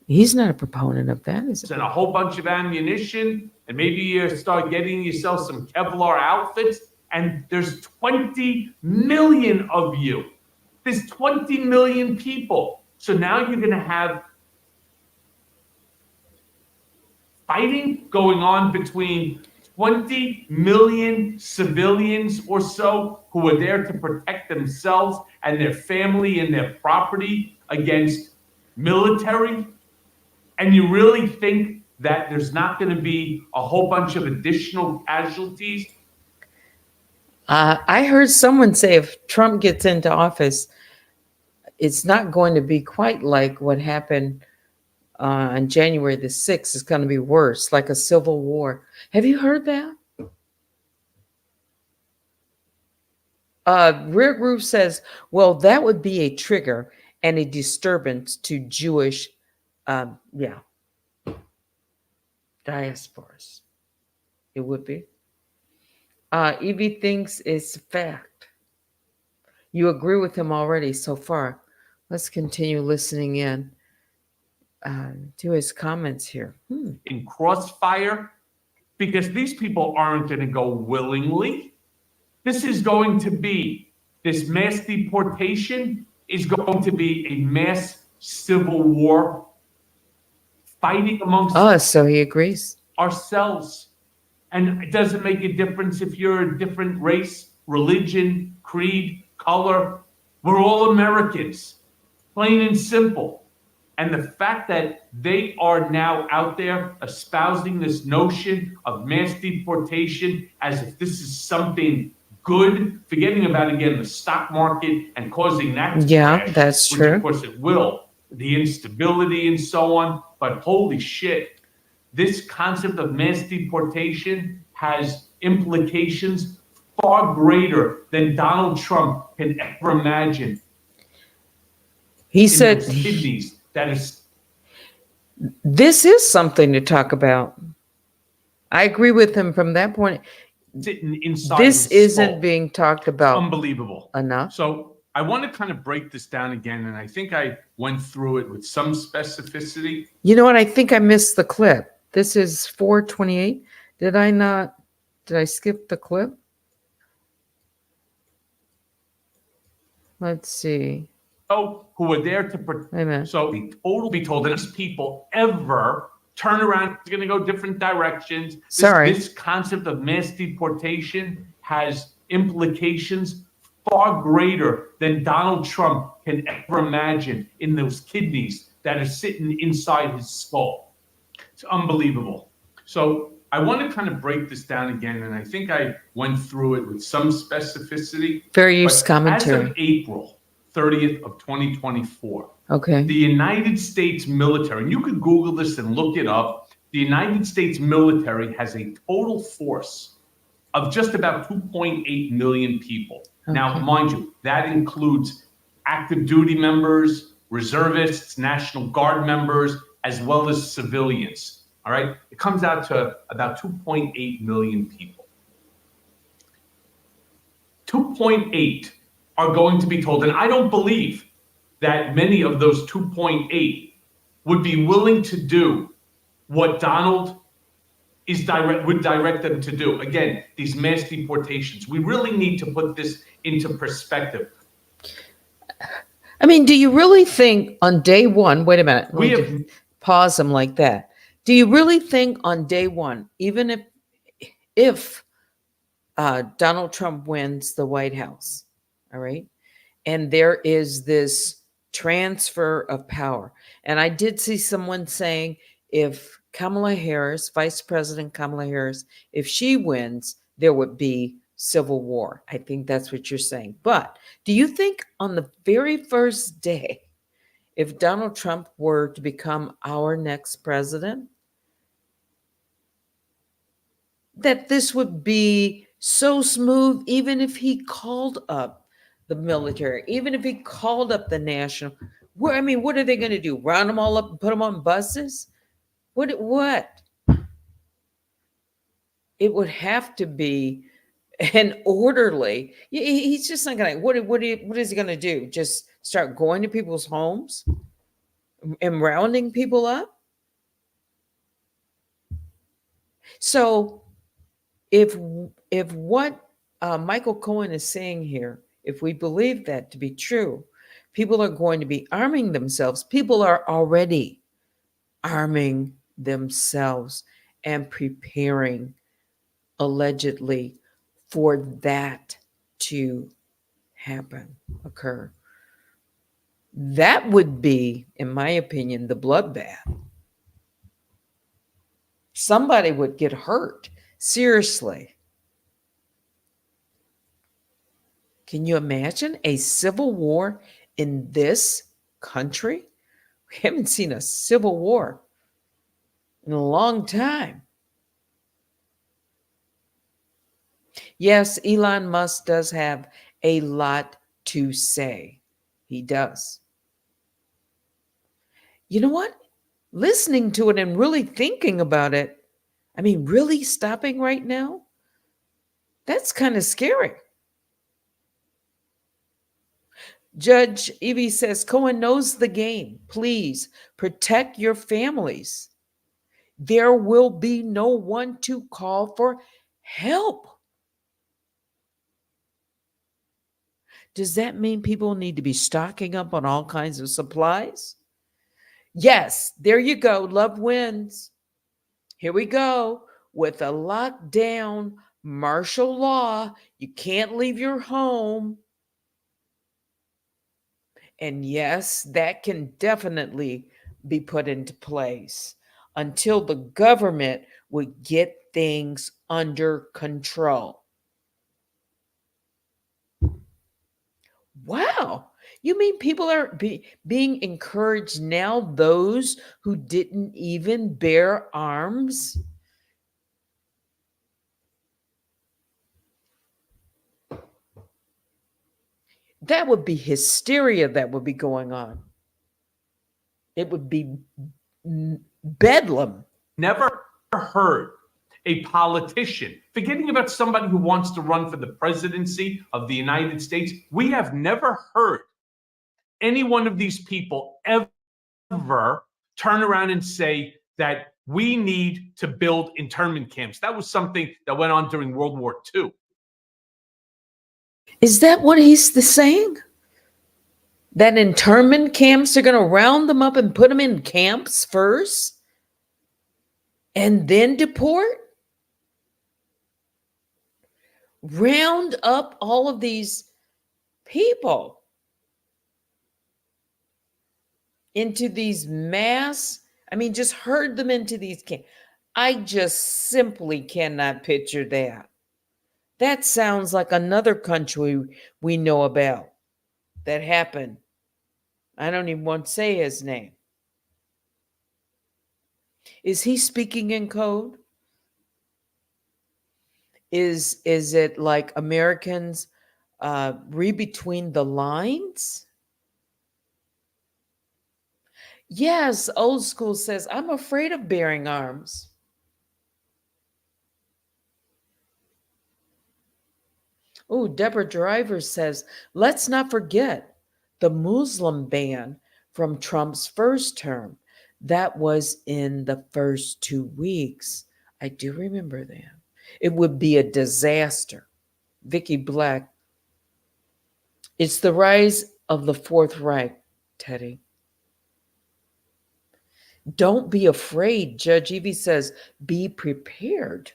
He's not a proponent of that, is it? And a whole bunch of ammunition, and maybe you start getting yourself some Kevlar outfits, and there's 20 million of you. There's 20 million people. So now you're going to have fighting going on between 20 million civilians or so who are there to protect themselves and their family and their property against military. And you really think that there's not going to be a whole bunch of additional casualties? I heard someone say if Trump gets into office, it's not going to be quite like what happened on January the 6th. It's going to be worse, like a civil war. Have you heard that? Rear Groove says, well, that would be a trigger and a disturbance to Jewish diasporas. It would be. Evie thinks it's a fact. You agree with him already so far. Let's continue listening in to his comments here. In crossfire, because these people aren't going to go willingly. This is going to be, this mass deportation is going to be a mass civil war, fighting amongst so he agrees. Ourselves. And it doesn't make a difference if you're a different race, religion, creed, color. We're all Americans, plain and simple. And the fact that they are now out there espousing this notion of mass deportation as if this is something good, forgetting about, again, the stock market and causing that to crash, that's which true. Of course it will, the instability and so on. But holy shit, this concept of mass deportation has implications far greater than Donald Trump can ever imagine. He said this is something to talk about. I agree with him from that point. sitting inside This his isn't skull. being talked It's about unbelievable. enough. So I want to kind of break this down again, and I think I went through it with some specificity. You know what? I think I missed the clip. This is 428. Did I skip the clip? Let's see. Who were there to Wait a minute. So be told that these people ever turn around, it's going to go different directions. Sorry. This concept of mass deportation has implications far greater than Donald Trump can ever imagine in those kidneys that are sitting inside his skull. It's unbelievable. So I want to kind of break this down again, and I think I went through it with some specificity. Fair use But commentary. As of April 30th of 2024, Okay. the United States military, and you could Google this and look it up, the United States military has a total force of just about 2.8 million people. Now, Okay. mind you, that includes active duty members, reservists, National Guard members, as well as civilians. All right? It comes out to about 2.8 million people. 2.8 are going to be told, and I don't believe that many of those 2.8 would be willing to do what Donald would direct them to do. Again, these mass deportations. We really need to put this into perspective. I mean, do you really think on day one, wait a minute, We let me have- just pause him like that. Do you really think on day one, even if Donald Trump wins the White House, all right, and there is this transfer of power, and I did see someone saying if Kamala Harris, Vice President Kamala Harris, if she wins, there would be civil war. I think that's what you're saying. But do you think on the very first day, if Donald Trump were to become our next president, that this would be so smooth, even if he called up the military, even if he called up the national? I mean, what are they going to do? Round them all up and put them on buses? What? It would have to be an orderly. He's just not going to. What is he going to do? Just start going to people's homes and rounding people up? So, if what Michael Cohen is saying here, if we believe that to be true, people are going to be arming themselves. People are already arming themselves and preparing, allegedly, for that to occur. That would be, in my opinion, the bloodbath. Somebody would get hurt. Seriously. Can you imagine a civil war in this country? We haven't seen a civil war in a long time. Yes, Elon Musk does have a lot to say. He does. You know what? Listening to it and really thinking about it, I mean, really stopping right now, that's kind of scary. Judge Evie says, Cohen knows the game. Please protect your families. There will be no one to call for help. Does that mean people need to be stocking up on all kinds of supplies? Yes, there you go. Love wins. Here we go with a lockdown, martial law. You can't leave your home. And yes, that can definitely be put into place until the government would get things under control. Wow. You mean people are being encouraged now, those who didn't even bear arms? That would be hysteria that would be going on. It would be bedlam. Never heard a politician, forgetting about somebody who wants to run for the presidency of the United States, we have never heard any one of these people ever turn around and say that we need to build internment camps. That was something that went on during World War II. Is that what he's saying? That internment camps are going to round them up and put them in camps first and then deport? Round up all of these people into these mass, just herd them into these camps. I just simply cannot picture that. That sounds like another country we know about that happened. I don't even want to say his name. Is he speaking in code? Is it like Americans read between the lines? Yes, old school says, I'm afraid of bearing arms. Oh, Deborah Driver says, let's not forget the Muslim ban from Trump's first term. That was in the first 2 weeks. I do remember that. It would be a disaster. Vicky Black. It's the rise of the Fourth Reich, Teddy. Don't be afraid. Judge Evie says, be prepared.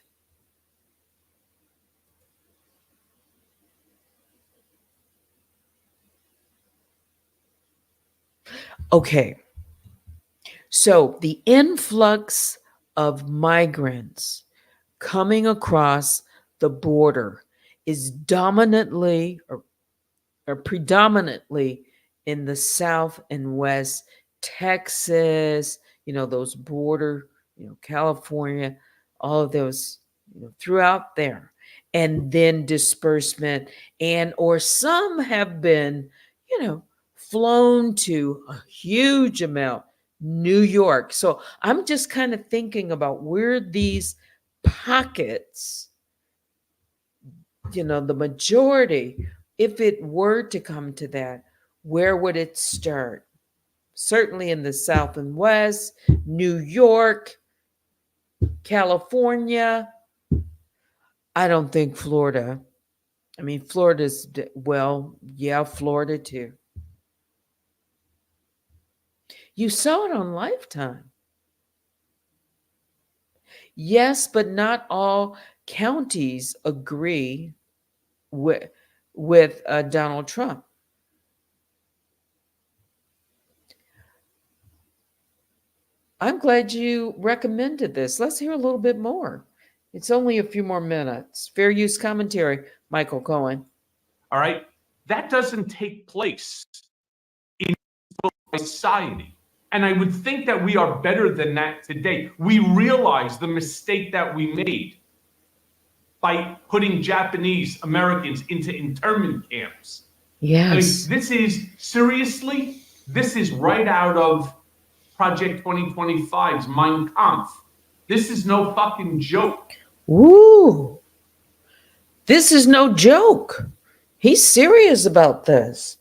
Okay. So the influx of migrants coming across the border is dominantly or predominantly in the South and West, Texas, those border, California, all of those, throughout there. And then disbursement or some have been, flown to a huge amount, New York. So I'm just kind of thinking about where these pockets, the majority, if it were to come to that, where would it start? Certainly in the South and West, New York, California. I don't think Florida. Florida's, Florida too. You saw it on Lifetime. Yes, but not all counties agree with Donald Trump. I'm glad you recommended this. Let's hear a little bit more. It's only a few more minutes. Fair use commentary, Michael Cohen. All right. That doesn't take place in society. And I would think that we are better than that today. We realize the mistake that we made by putting Japanese Americans into internment camps. Yes. This is right out of Project 2025's Mein Kampf. This is no fucking joke. Ooh. This is no joke. He's serious about this.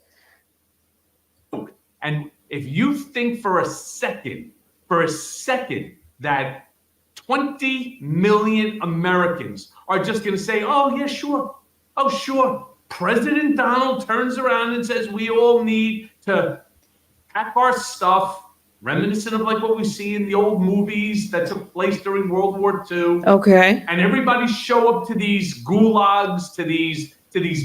And if you think for a second that 20 million Americans are just going to say, oh, yeah, sure. Oh, sure. President Donald turns around and says we all need to pack our stuff, reminiscent of like what we see in the old movies that took place during World War II. Okay. And everybody show up to these gulags, to these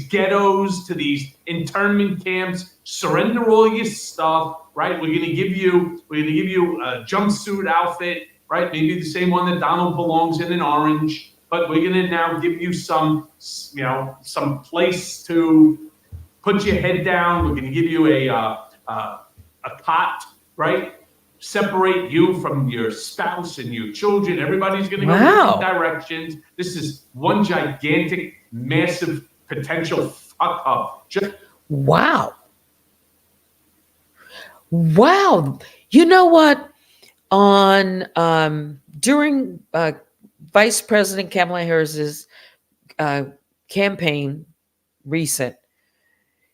ghettos, to these internment camps, surrender all your stuff, right? We're gonna give you a jumpsuit outfit, right? Maybe the same one that Donald belongs in orange, but we're gonna now give you some place to put your head down. We're gonna give you a cot, right? Separate you from your spouse and your children. Everybody's gonna go different directions. This is one gigantic, massive potential fuck up. Wow. You know what? On during Vice President Kamala Harris's campaign recent.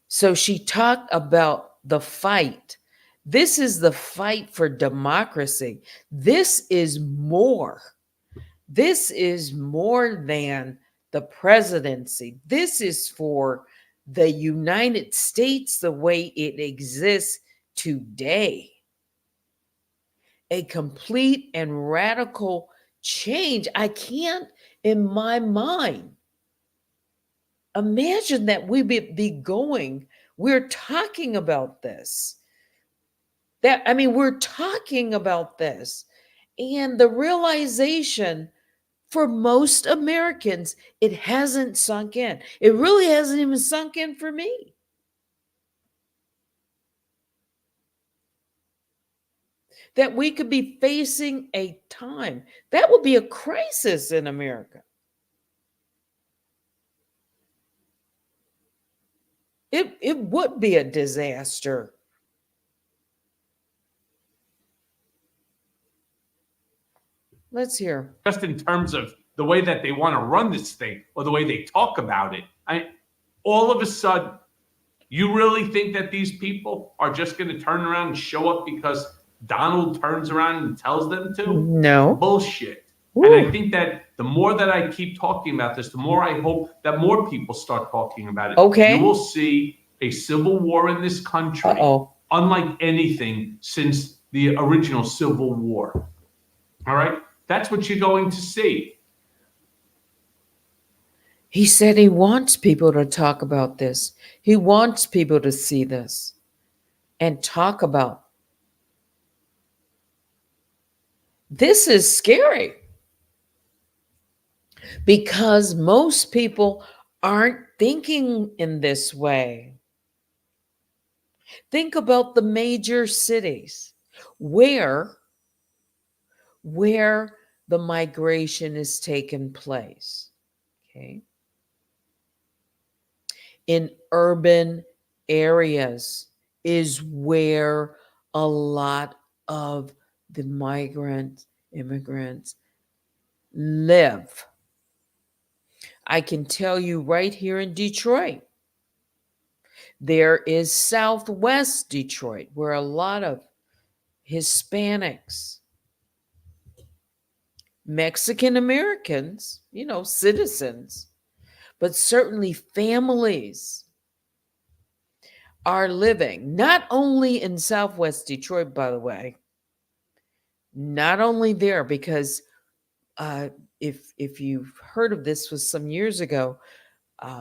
So she talked about the fight. This is the fight for democracy. This is more. This is more than the presidency. This is for the United States the way it exists today. A complete and radical change. I can't, in my mind, imagine that we be going, we're talking about this. We're talking about this. And the realization for most Americans, it hasn't sunk in. It really hasn't even sunk in for me. That we could be facing a time that would be a crisis in America. It would be a disaster. Let's hear. Just in terms of the way that they want to run this thing or the way they talk about it. All of a sudden, you really think that these people are just going to turn around and show up because Donald turns around and tells them to? No. Bullshit. Ooh. And I think that the more that I keep talking about this, the more I hope that more people start talking about it. Okay. You will see a civil war in this country, unlike anything since the original Civil War. All right? That's what you're going to see. He said he wants people to talk about this. He wants people to see this and talk about. This is scary because most people aren't thinking in this way. Think about the major cities where the migration is taking place. Okay. In urban areas is where a lot of the immigrants live. I can tell you right here in Detroit, there is Southwest Detroit, where a lot of Hispanics, Mexican Americans, citizens, but certainly families are living, not only in Southwest Detroit, by the way, not only there, because if you've heard of this, was some years ago,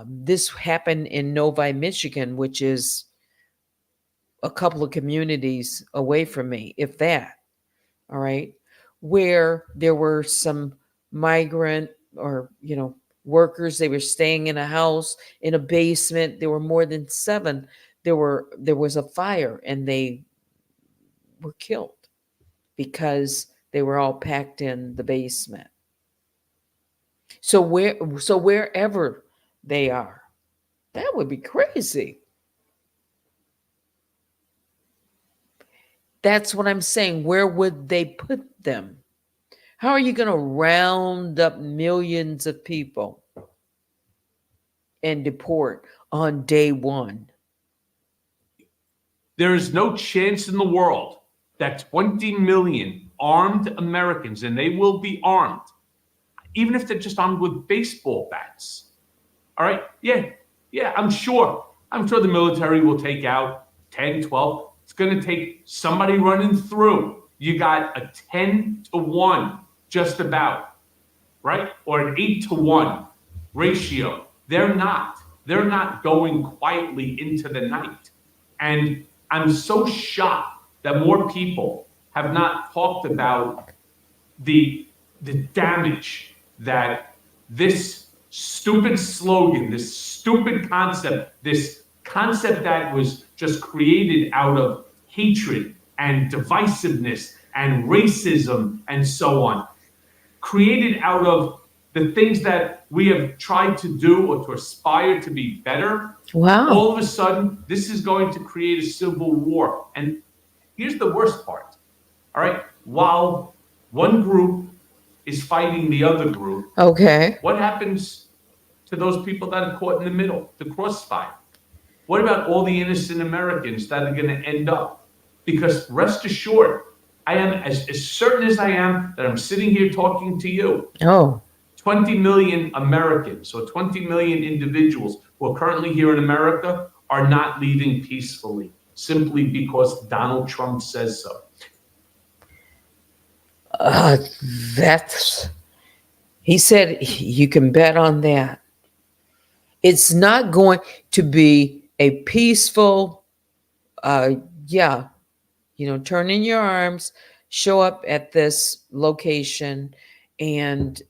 this happened in Novi, Michigan, which is a couple of communities away from me, if that, all right, where there were some migrant or, workers. They were staying in a house in a basement. There were more than 7. There was a fire and they were killed because they were all packed in the basement. So wherever they are, that would be crazy. That's what I'm saying. Where would they put them? How are you going to round up millions of people and deport on day one? There is no chance in the world that 20 million armed Americans, and they will be armed, even if they're just armed with baseball bats. All right? Yeah, I'm sure the military will take out 10, 12. It's going to take somebody running through. You got a 10-to-1 just about, right? Or an 8-to-1 ratio. They're not going quietly into the night. And I'm so shocked that more people have not talked about the damage that this stupid slogan, this stupid concept, this concept that was just created out of hatred and divisiveness and racism and so on, created out of the things that we have tried to do or to aspire to be better. Wow. All of a sudden, this is going to create a civil war. And here's the worst part. All right. While one group is fighting the other group, Okay. what happens to those people that are caught in the middle, the crossfire? What about all the innocent Americans that are going to end up? Because rest assured, I am as certain as I am that I'm sitting here talking to you. Oh. 20 million Americans or 20 million individuals who are currently here in America are not leaving peacefully simply because Donald Trump says so. He said you can bet on that. It's not going to be a peaceful, turn in your arms, show up at this location, and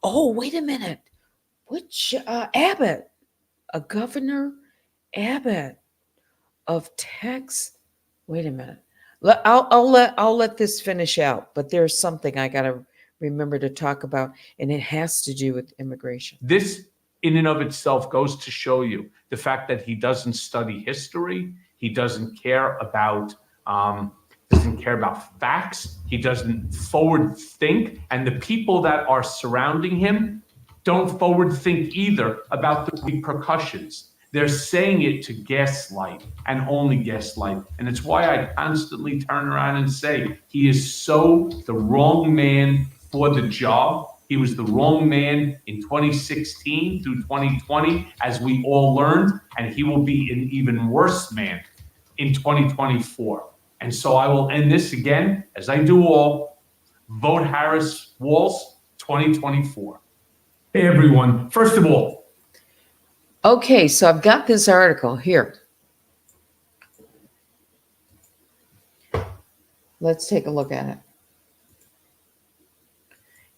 Oh, wait a minute. Which Abbott, Governor Abbott of Texas? Wait a minute. I'll let this finish out, but there's something I gotta remember to talk about, and it has to do with immigration. This, in and of itself, goes to show you the fact that he doesn't study history. He doesn't care about facts. He doesn't forward think, and the people that are surrounding him don't forward think either about the repercussions. They're saying it to gaslight and only gaslight. And it's why I constantly turn around and say he is so the wrong man for the job. He was the wrong man in 2016 through 2020, as we all learned, and he will be an even worse man in 2024. And so I will end this again, as I do all, vote Harris Walz 2024. Hey, everyone. First of all, Okay, so I've got this article here. Let's take a look at it.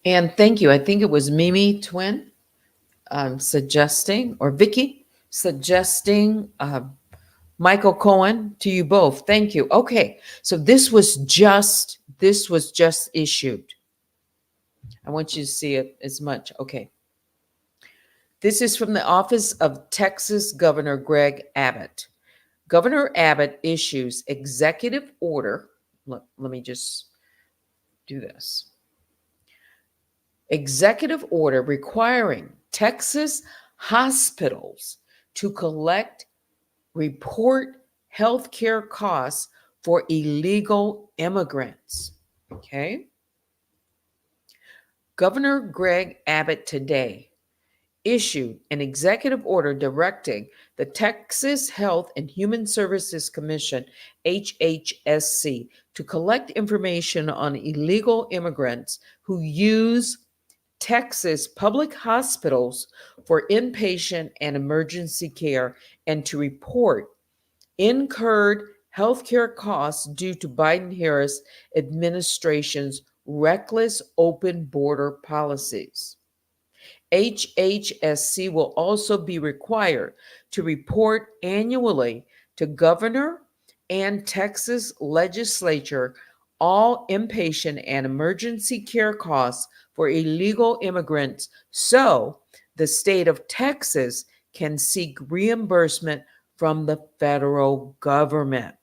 And thank you. I think it was Mimi Twin suggesting, or Vicky suggesting Michael Cohen to you both. Thank you. Okay, so this was just issued. I want you to see it as much. Okay. This is from the office of Texas Governor Greg Abbott. Governor Abbott issues executive order. Let me just do this. Executive order requiring Texas hospitals to report healthcare costs for illegal immigrants. Okay. Governor Greg Abbott today issued an executive order directing the Texas Health and Human Services Commission, HHSC, to collect information on illegal immigrants who use Texas public hospitals for inpatient and emergency care, and to report incurred healthcare costs due to Biden-Harris administration's reckless open border policies. HHSC will also be required to report annually to governor and Texas legislature all inpatient and emergency care costs for illegal immigrants, so the state of Texas can seek reimbursement from the federal government.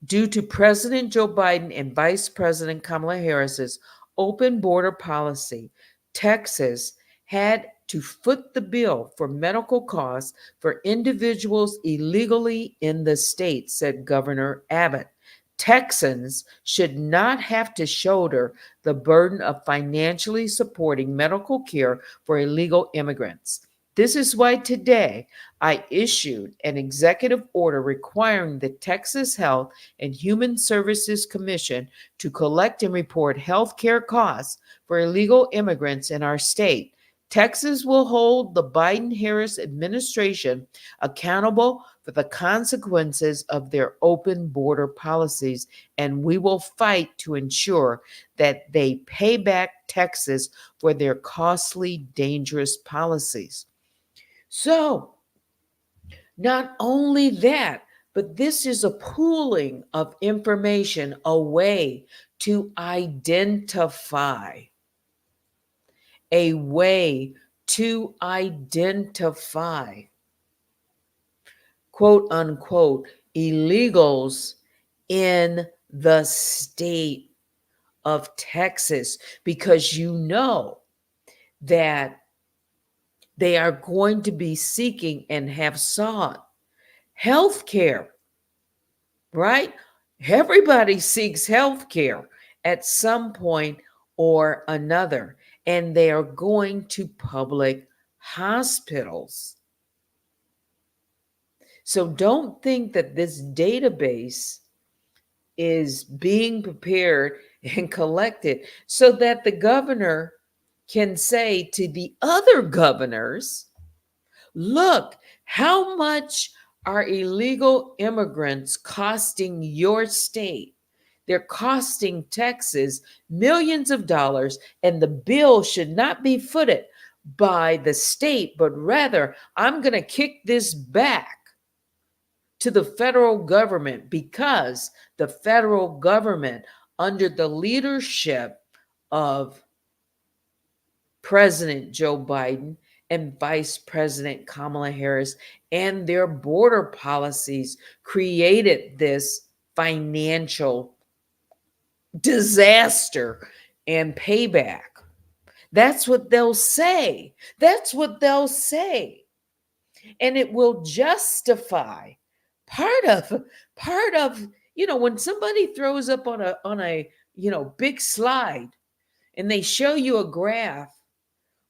Due to President Joe Biden and Vice President Kamala Harris's open border policy, Texas had to foot the bill for medical costs for individuals illegally in the state, said Governor Abbott. Texans should not have to shoulder the burden of financially supporting medical care for illegal immigrants. This is why today I issued an executive order requiring the Texas Health and Human Services Commission to collect and report health care costs for illegal immigrants in our state. Texas will hold the Biden-Harris administration accountable for the consequences of their open border policies, and we will fight to ensure that they pay back Texas for their costly, dangerous policies. So, not only that, but this is a pooling of information, a way to identify. A way to identify, quote unquote, illegals in the state of Texas, because you know that they are going to be seeking and have sought health care, right? Everybody seeks health care at some point or another, and they are going to public hospitals. So don't think that this database is being prepared and collected so that the governor can say to the other governors, look, how much are illegal immigrants costing your state? They're costing Texas millions of dollars, and the bill should not be footed by the state, but rather, I'm going to kick this back to the federal government, because the federal government, under the leadership of President Joe Biden and Vice President Kamala Harris and their border policies, created this financial disaster and payback. That's what they'll say. That's what they'll say. And it will justify part of, when somebody throws up on a big slide and they show you a graph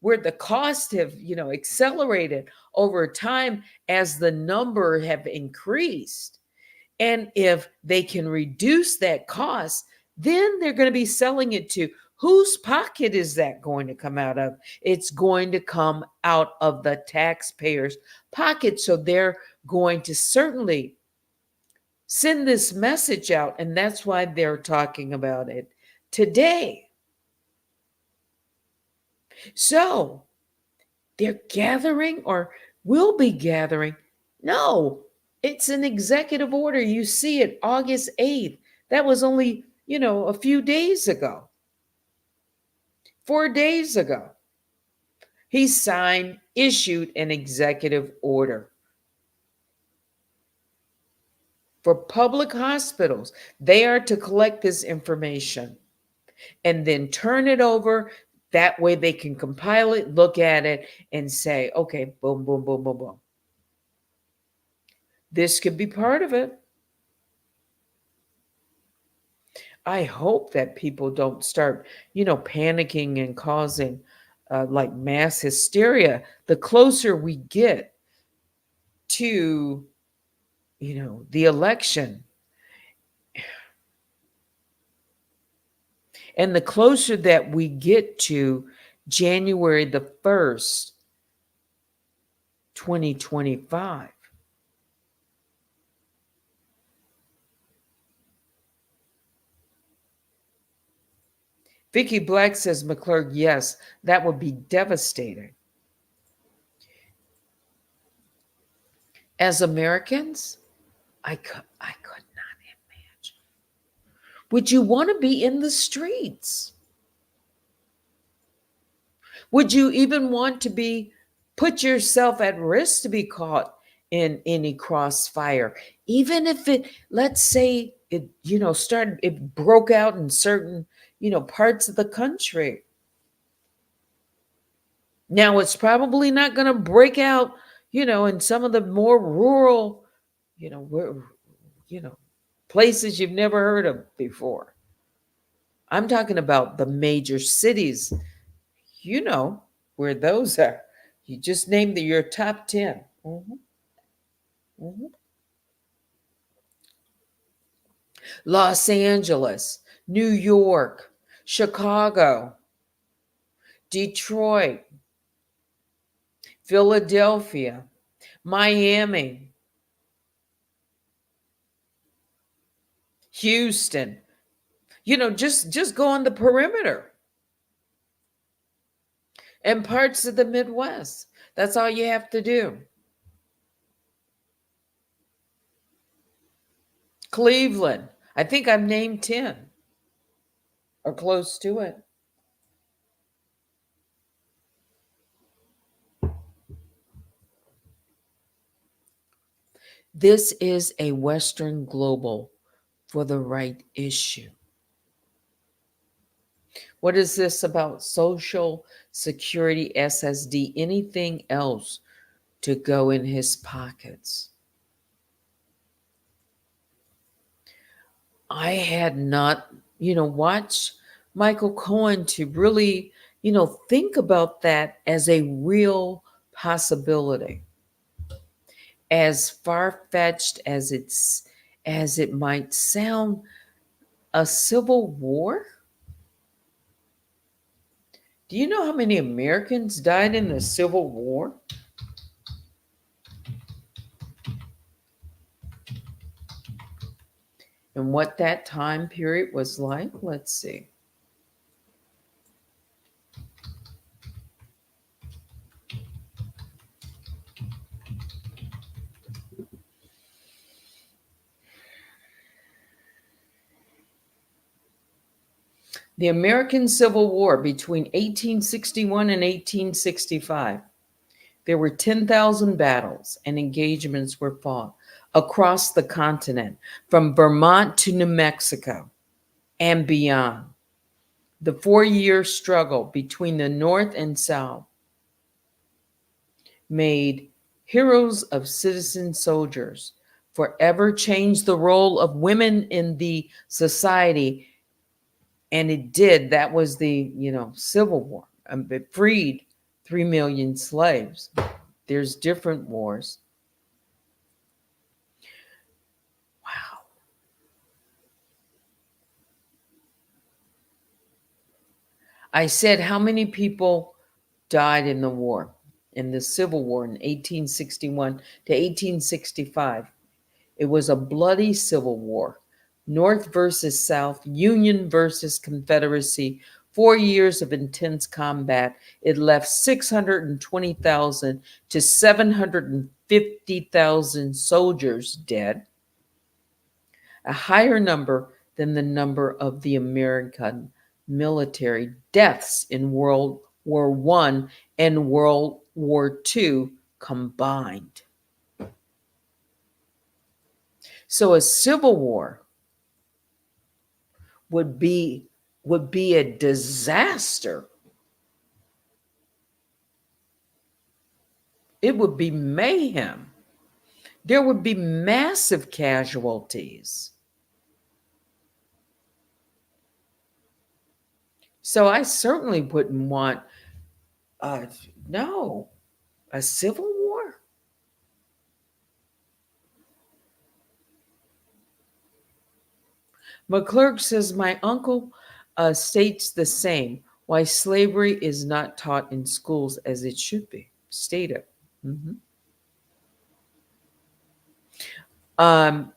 where the costs have, accelerated over time as the number have increased. And if they can reduce that cost, then they're going to be selling it to whose pocket is that going to come out of? It's going to come out of the taxpayers' pocket. So they're going to certainly send this message out. And that's why they're talking about it today. So they're gathering, or will be gathering. No, it's an executive order. You see it August 8th. That was only, a few days ago. 4 days ago. He signed, issued an executive order for public hospitals. They are to collect this information and then turn it over. That way they can compile it, look at it, and say, okay, boom, boom, boom, boom, boom. This could be part of it. I hope that people don't start, panicking and causing like mass hysteria. The closer we get to, the election, and the closer that we get to January the 1st, 2025, Vicky Black says, McClurg, yes, that would be devastating. As Americans, I could not imagine. Would you want to be in the streets? Would you even want to put yourself at risk to be caught in any crossfire? Even if it, let's say it, it broke out in certain, parts of the country. Now it's probably not going to break out, in some of the more rural, places you've never heard of before. I'm talking about the major cities, where those are. You just named your top 10. Los Angeles, New York, Chicago, Detroit, Philadelphia, Miami, Houston. Just go on the perimeter. And parts of the Midwest. That's all you have to do. Cleveland. I think I've named 10 or close to it. This is a Western global for the right issue. What is this about Social Security SSD? Anything else to go in his pockets? I had not, watched Michael Cohen to really, think about that as a real possibility. As far-fetched as it might sound, a civil war? Do you know how many Americans died in the Civil War? And what that time period was like? Let's see. The American Civil War between 1861 and 1865. There were 10,000 battles and engagements were fought across the continent, from Vermont to New Mexico and beyond. The 4-year struggle between the North and South made heroes of citizen soldiers, forever changed the role of women in the society. And it did. That was the, Civil War. It freed 3 million slaves. There's different wars. Wow. I said, how many people died in the war, in the Civil War in 1861 to 1865? It was a bloody civil war. North versus South, Union versus Confederacy, 4 years of intense combat. It left 620,000 to 750,000 soldiers dead, a higher number than the number of the American military deaths in World War I and World War II combined. So a civil war would be a disaster. It would be mayhem. There would be massive casualties. So I certainly wouldn't want, a civil war. McClurg says, my uncle states the same, why slavery is not taught in schools as it should be. Stated.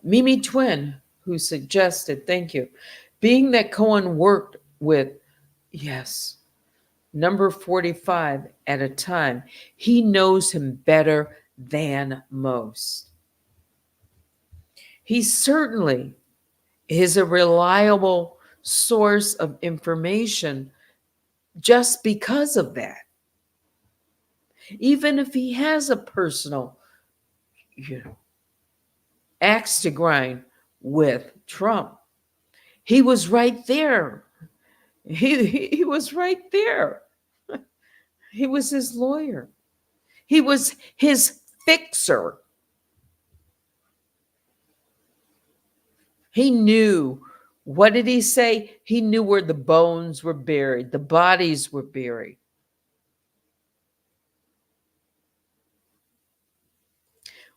Mimi Twin, who suggested, thank you, being that Cohen worked with, yes, number 45 at a time, he knows him better than most. He certainly is a reliable source of information just because of that. Even if he has a personal, axe to grind with Trump, he was right there. He was right there. He was his lawyer. He was his fixer. He knew, what did he say? He knew where the bones were buried, the bodies were buried.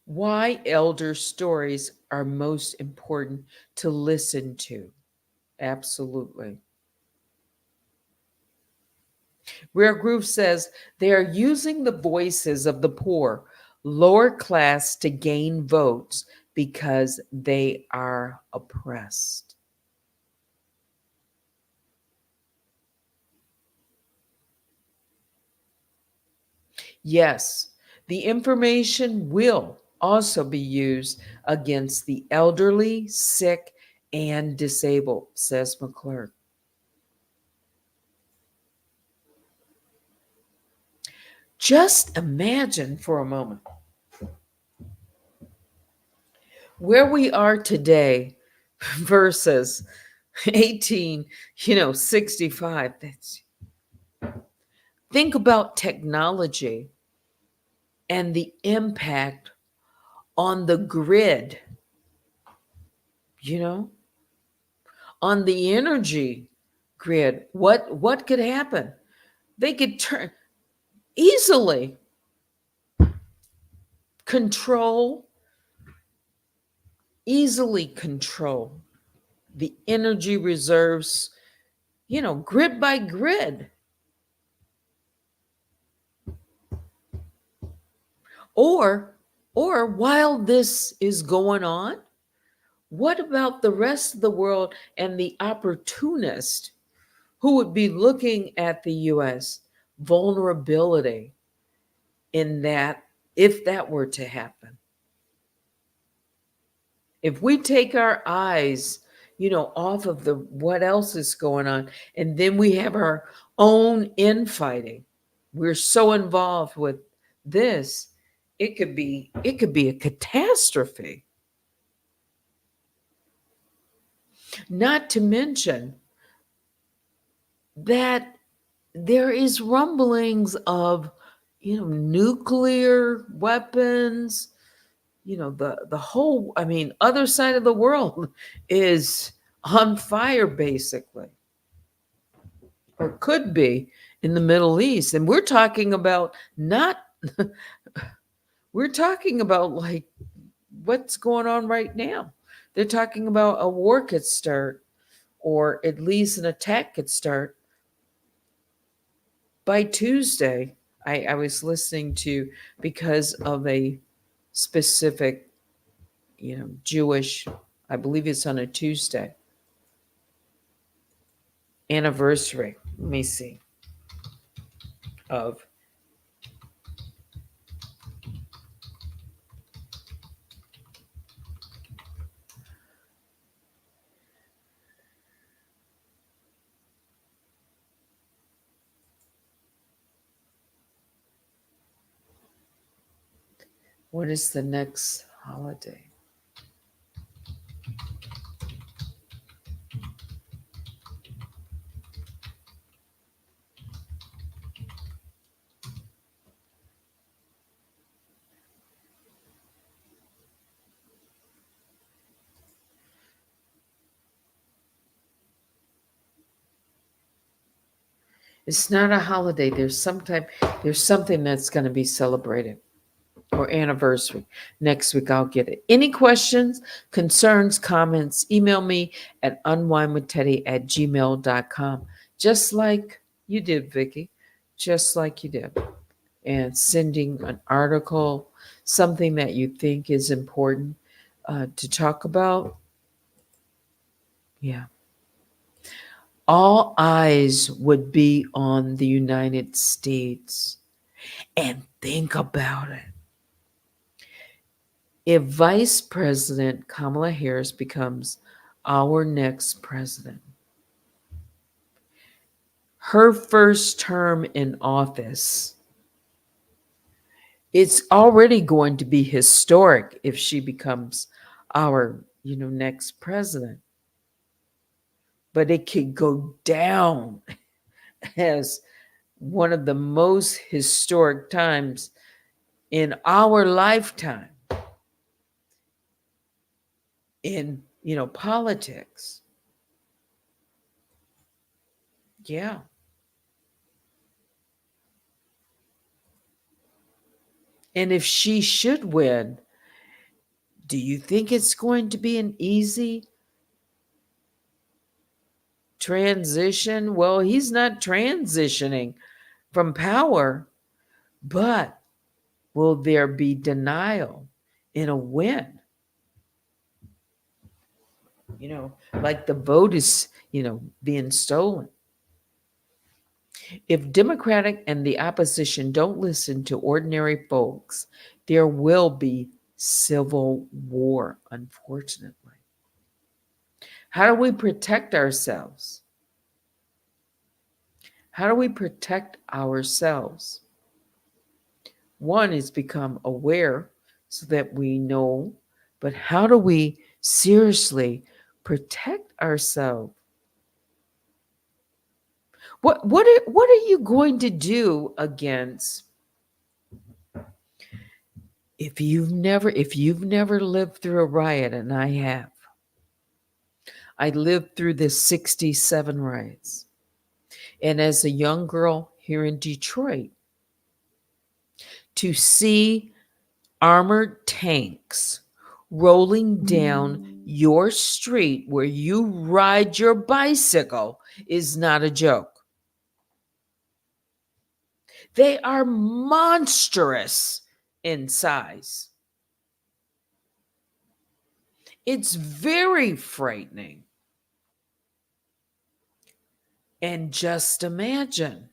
Why elder stories are most important to listen to. Absolutely. Rare Groove says they are using the voices of the poor, lower class to gain votes because they are oppressed. Yes, the information will also be used against the elderly, sick, and disabled, says McClurg. Just imagine for a moment where we are today versus 1865. That's, think about technology and the impact on the grid, on the energy grid. What could happen? They could easily control the energy reserves, grid by grid. Or while this is going on, what about the rest of the world and the opportunist who would be looking at the US vulnerability in that, if that were to happen? If we take our eyes, off of the what else is going on, and then we have our own infighting, we're so involved with this, it could be a catastrophe. Not to mention that there is rumblings of, nuclear weapons. The whole, other side of the world is on fire, basically, or could be in the Middle East. And we're talking about we're talking about like what's going on right now. They're talking about a war could start, or at least an attack could start by Tuesday. I was listening to, because of a specific, Jewish, I believe it's on a Tuesday, anniversary. Let me see. Of what is the next holiday? It's not a holiday. There's something that's going to be celebrated, or anniversary. Next week, I'll get it. Any questions, concerns, comments, email me at unwinewithteddy@gmail.com. Just like you did, Vicky. Just like you did. And sending an article, something that you think is important to talk about. Yeah. All eyes would be on the United States. And think about it. If Vice President Kamala Harris becomes our next president, her first term in office, it's already going to be historic if she becomes our, next president. But it could go down as one of the most historic times in our lifetime in, politics. Yeah. And if she should win, do you think it's going to be an easy transition? Well, he's not transitioning from power, but will there be denial in a win? Like the vote is, being stolen. If Democratic and the opposition don't listen to ordinary folks, there will be civil war, unfortunately. How do we protect ourselves? How do we protect ourselves? One is become aware so that we know, but how do we seriously protect ourselves? What are you going to do against if you've never lived through a riot, and I have. I lived through the 67 riots. And as a young girl here in Detroit, to see armored tanks rolling down your street where you ride your bicycle is not a joke. They are monstrous in size. It's very frightening. And just imagine,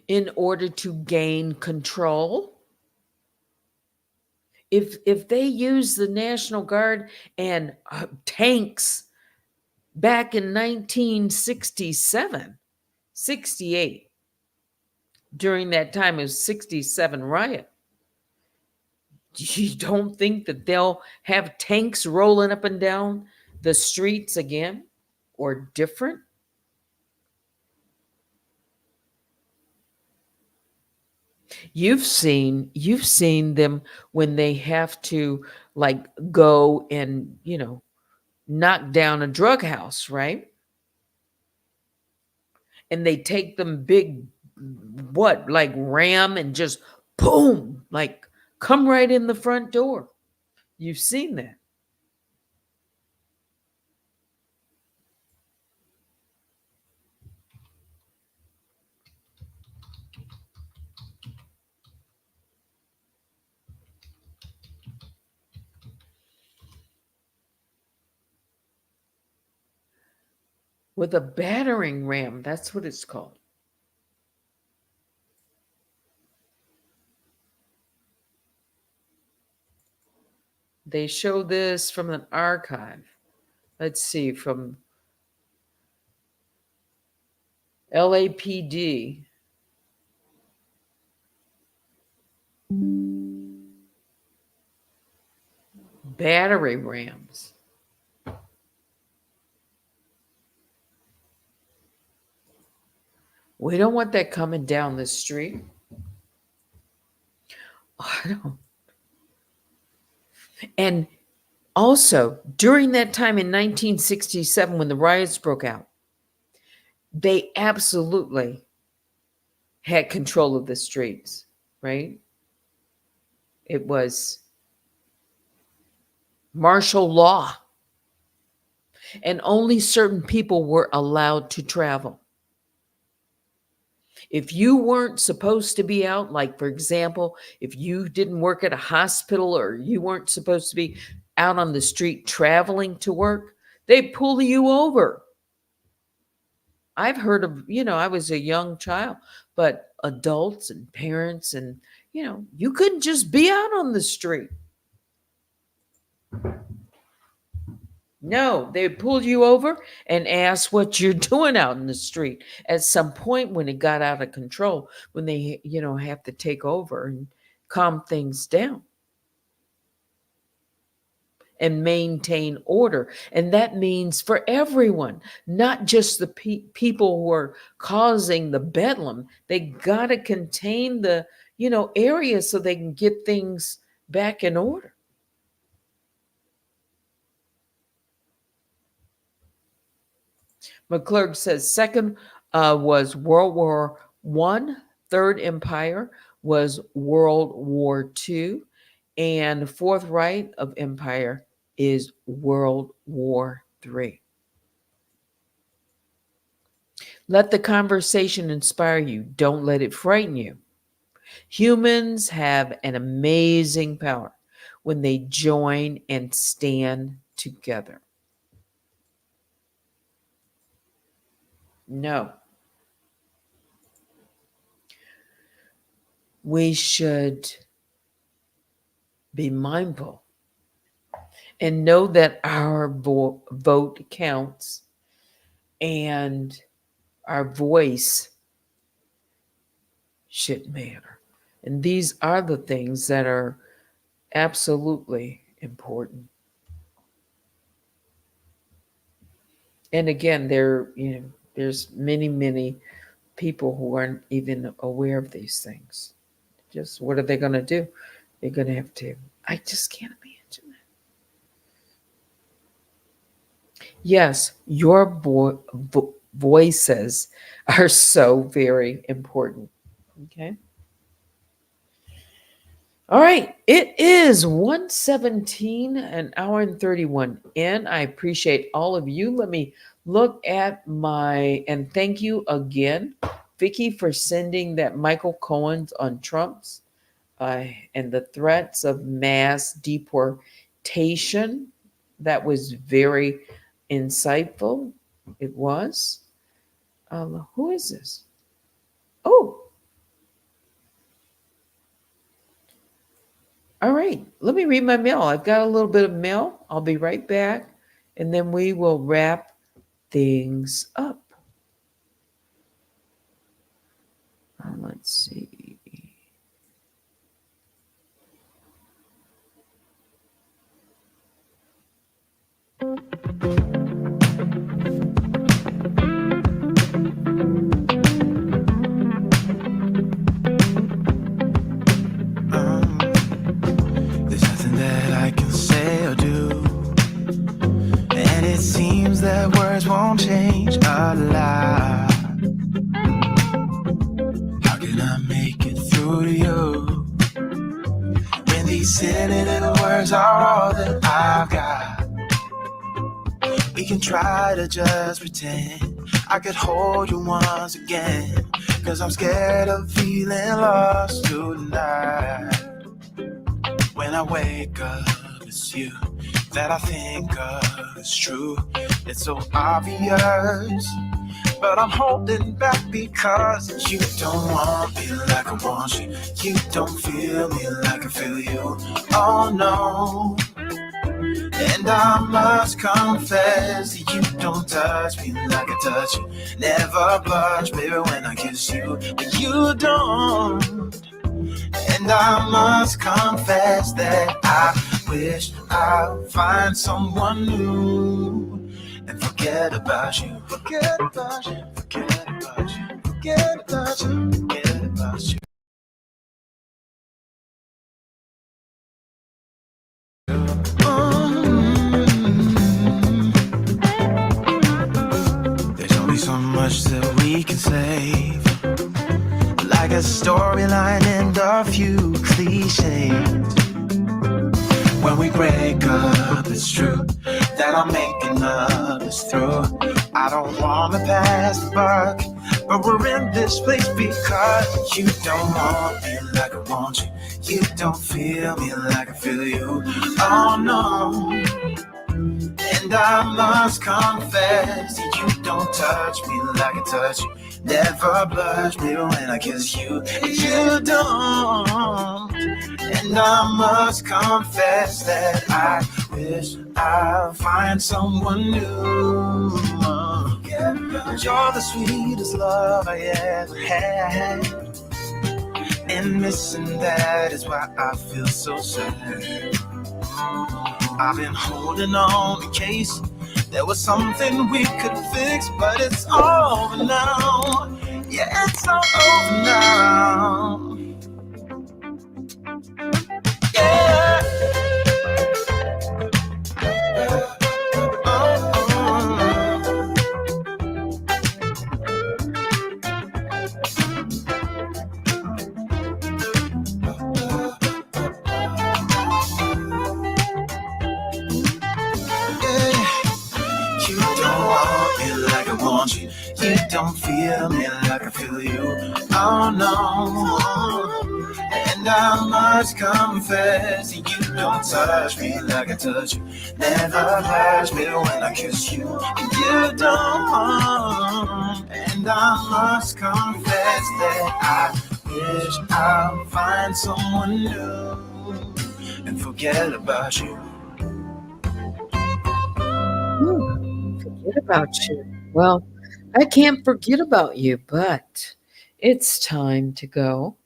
in order to gain control, if they use the National Guard and tanks back in 1967, 68, during that time, it was 67 riot. You don't think that they'll have tanks rolling up and down the streets again or different? You've seen them when they have to like go and, knock down a drug house, right? And they take them big, like ram and just boom, like come right in the front door. You've seen that. With a battering ram, that's what it's called. They show this from an archive. Let's see, from LAPD. Battery rams. We don't want that coming down the street. I don't. And also, during that time in 1967, when the riots broke out, they absolutely had control of the streets, right? It was martial law. And only certain people were allowed to travel. If you weren't supposed to be out, like, for example, if you didn't work at a hospital or you weren't supposed to be out on the street traveling to work, they'd pull you over. I've heard of, I was a young child, but adults and parents and, you couldn't just be out on the street. No, they pulled you over and ask what you're doing out in the street. At some point when it got out of control, when they, have to take over and calm things down and maintain order. And that means for everyone, not just the people who are causing the bedlam. They got to contain the, area so they can get things back in order. McClurg says second was World War I, Third Empire was World War II, and the fourth right of empire is World War III. Let the conversation inspire you. Don't let it frighten you. Humans have an amazing power when they join and stand together. No. We should be mindful and know that our vote counts and our voice should matter. And these are the things that are absolutely important. And again, there's many people who aren't even aware of these things. Just what are they going to do? They're going to have to. I just can't imagine that. Yes, your voices are so very important. Okay. All right. It is 1:17, an hour and 31 in. I appreciate all of you. Let me look at and thank you again, Vicky, for sending that Michael Cohen's on Trump's and the threats of mass deportation. That was very insightful. It was. Who is this? Oh, all right. Let me read my mail. I've got a little bit of mail. I'll be right back. And then we will wrap things up. Let's see. There's nothing that I can say or do, and it seems that words won't change a lot. How can I make it through to you when these silly little words are all that I've got? We can try to just pretend I could hold you once again, 'cause I'm scared of feeling lost tonight. When I wake up, it's you that I think of. It's true, it's so obvious, but I'm holding back because you don't want me like I want you. You don't feel me like I feel you. Oh no. And I must confess that you don't touch me like I touch you. Never blush, baby, when I kiss you. But you don't. And I must confess that I wish I'd find someone new and forget about you. Forget about you. Forget about you. Forget about you. Forget about you. There's only so much that we can save, like a storyline and a few cliches. When we break up, it's true that I'm making up this through. I don't wanna pass the buck, but we're in this place because you don't want me like I want you. You don't feel me like I feel you. Oh no. And I must confess that you don't touch me like I touch you. Never blush, baby, when I kiss you. You don't. And I must confess that I wish I'd find someone new. You're the sweetest love I ever had, and missing that is why I feel so sad. I've been holding on in case there was something we could fix, but it's over now. Yeah, it's all over now. Yeah. You don't feel me like I feel you. Oh no. And I must confess that you don't touch me like I touch you. Never touch me when I kiss you. You don't. And I must confess that I wish I'd find someone new and forget about you. Forget about you. Well, I can't forget about you, but it's time to go.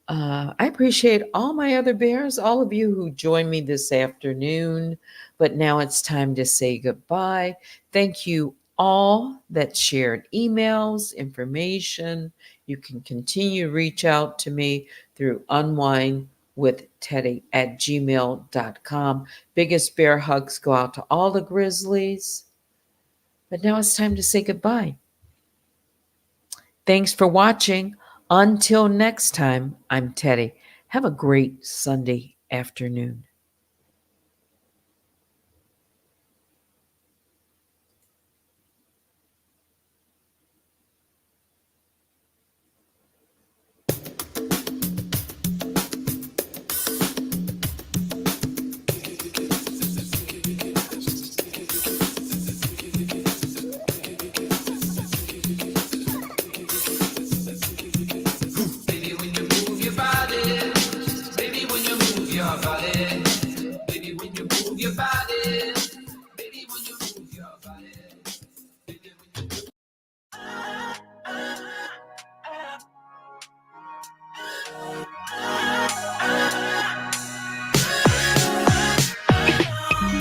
I appreciate all my other bears, all of you who joined me this afternoon, but now it's time to say goodbye. Thank you all that shared emails, information. You can continue to reach out to me through UNWINEWITHTEDDY@gmail.com. Biggest bear hugs go out to all the Grizzlies. But now it's time to say goodbye. Thanks for watching. Until next time, I'm Teddy. Have a great Sunday afternoon.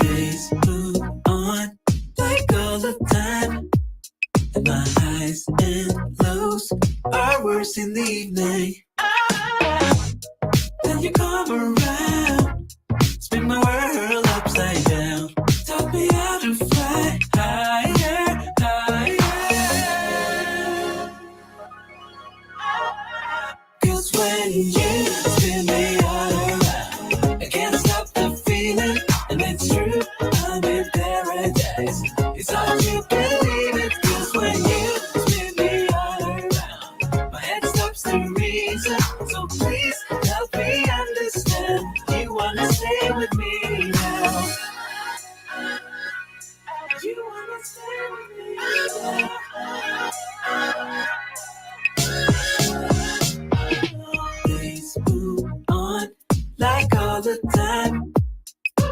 Days move on like all the time, and my highs and lows are worse in the evening. Then you come around, spin my world upside down, taught me how to fly higher, higher. 'Cause when you spin me all around, I can't stop the feeling, and it's true, I'm in paradise. It's hard to believe it, 'cause when you spin me all around, my head stops to reason. So please help me understand. You wanna stay with me now? You wanna stay with me now? Days move on like all the time,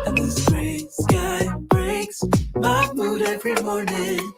and this gray sky breaks my mood every morning.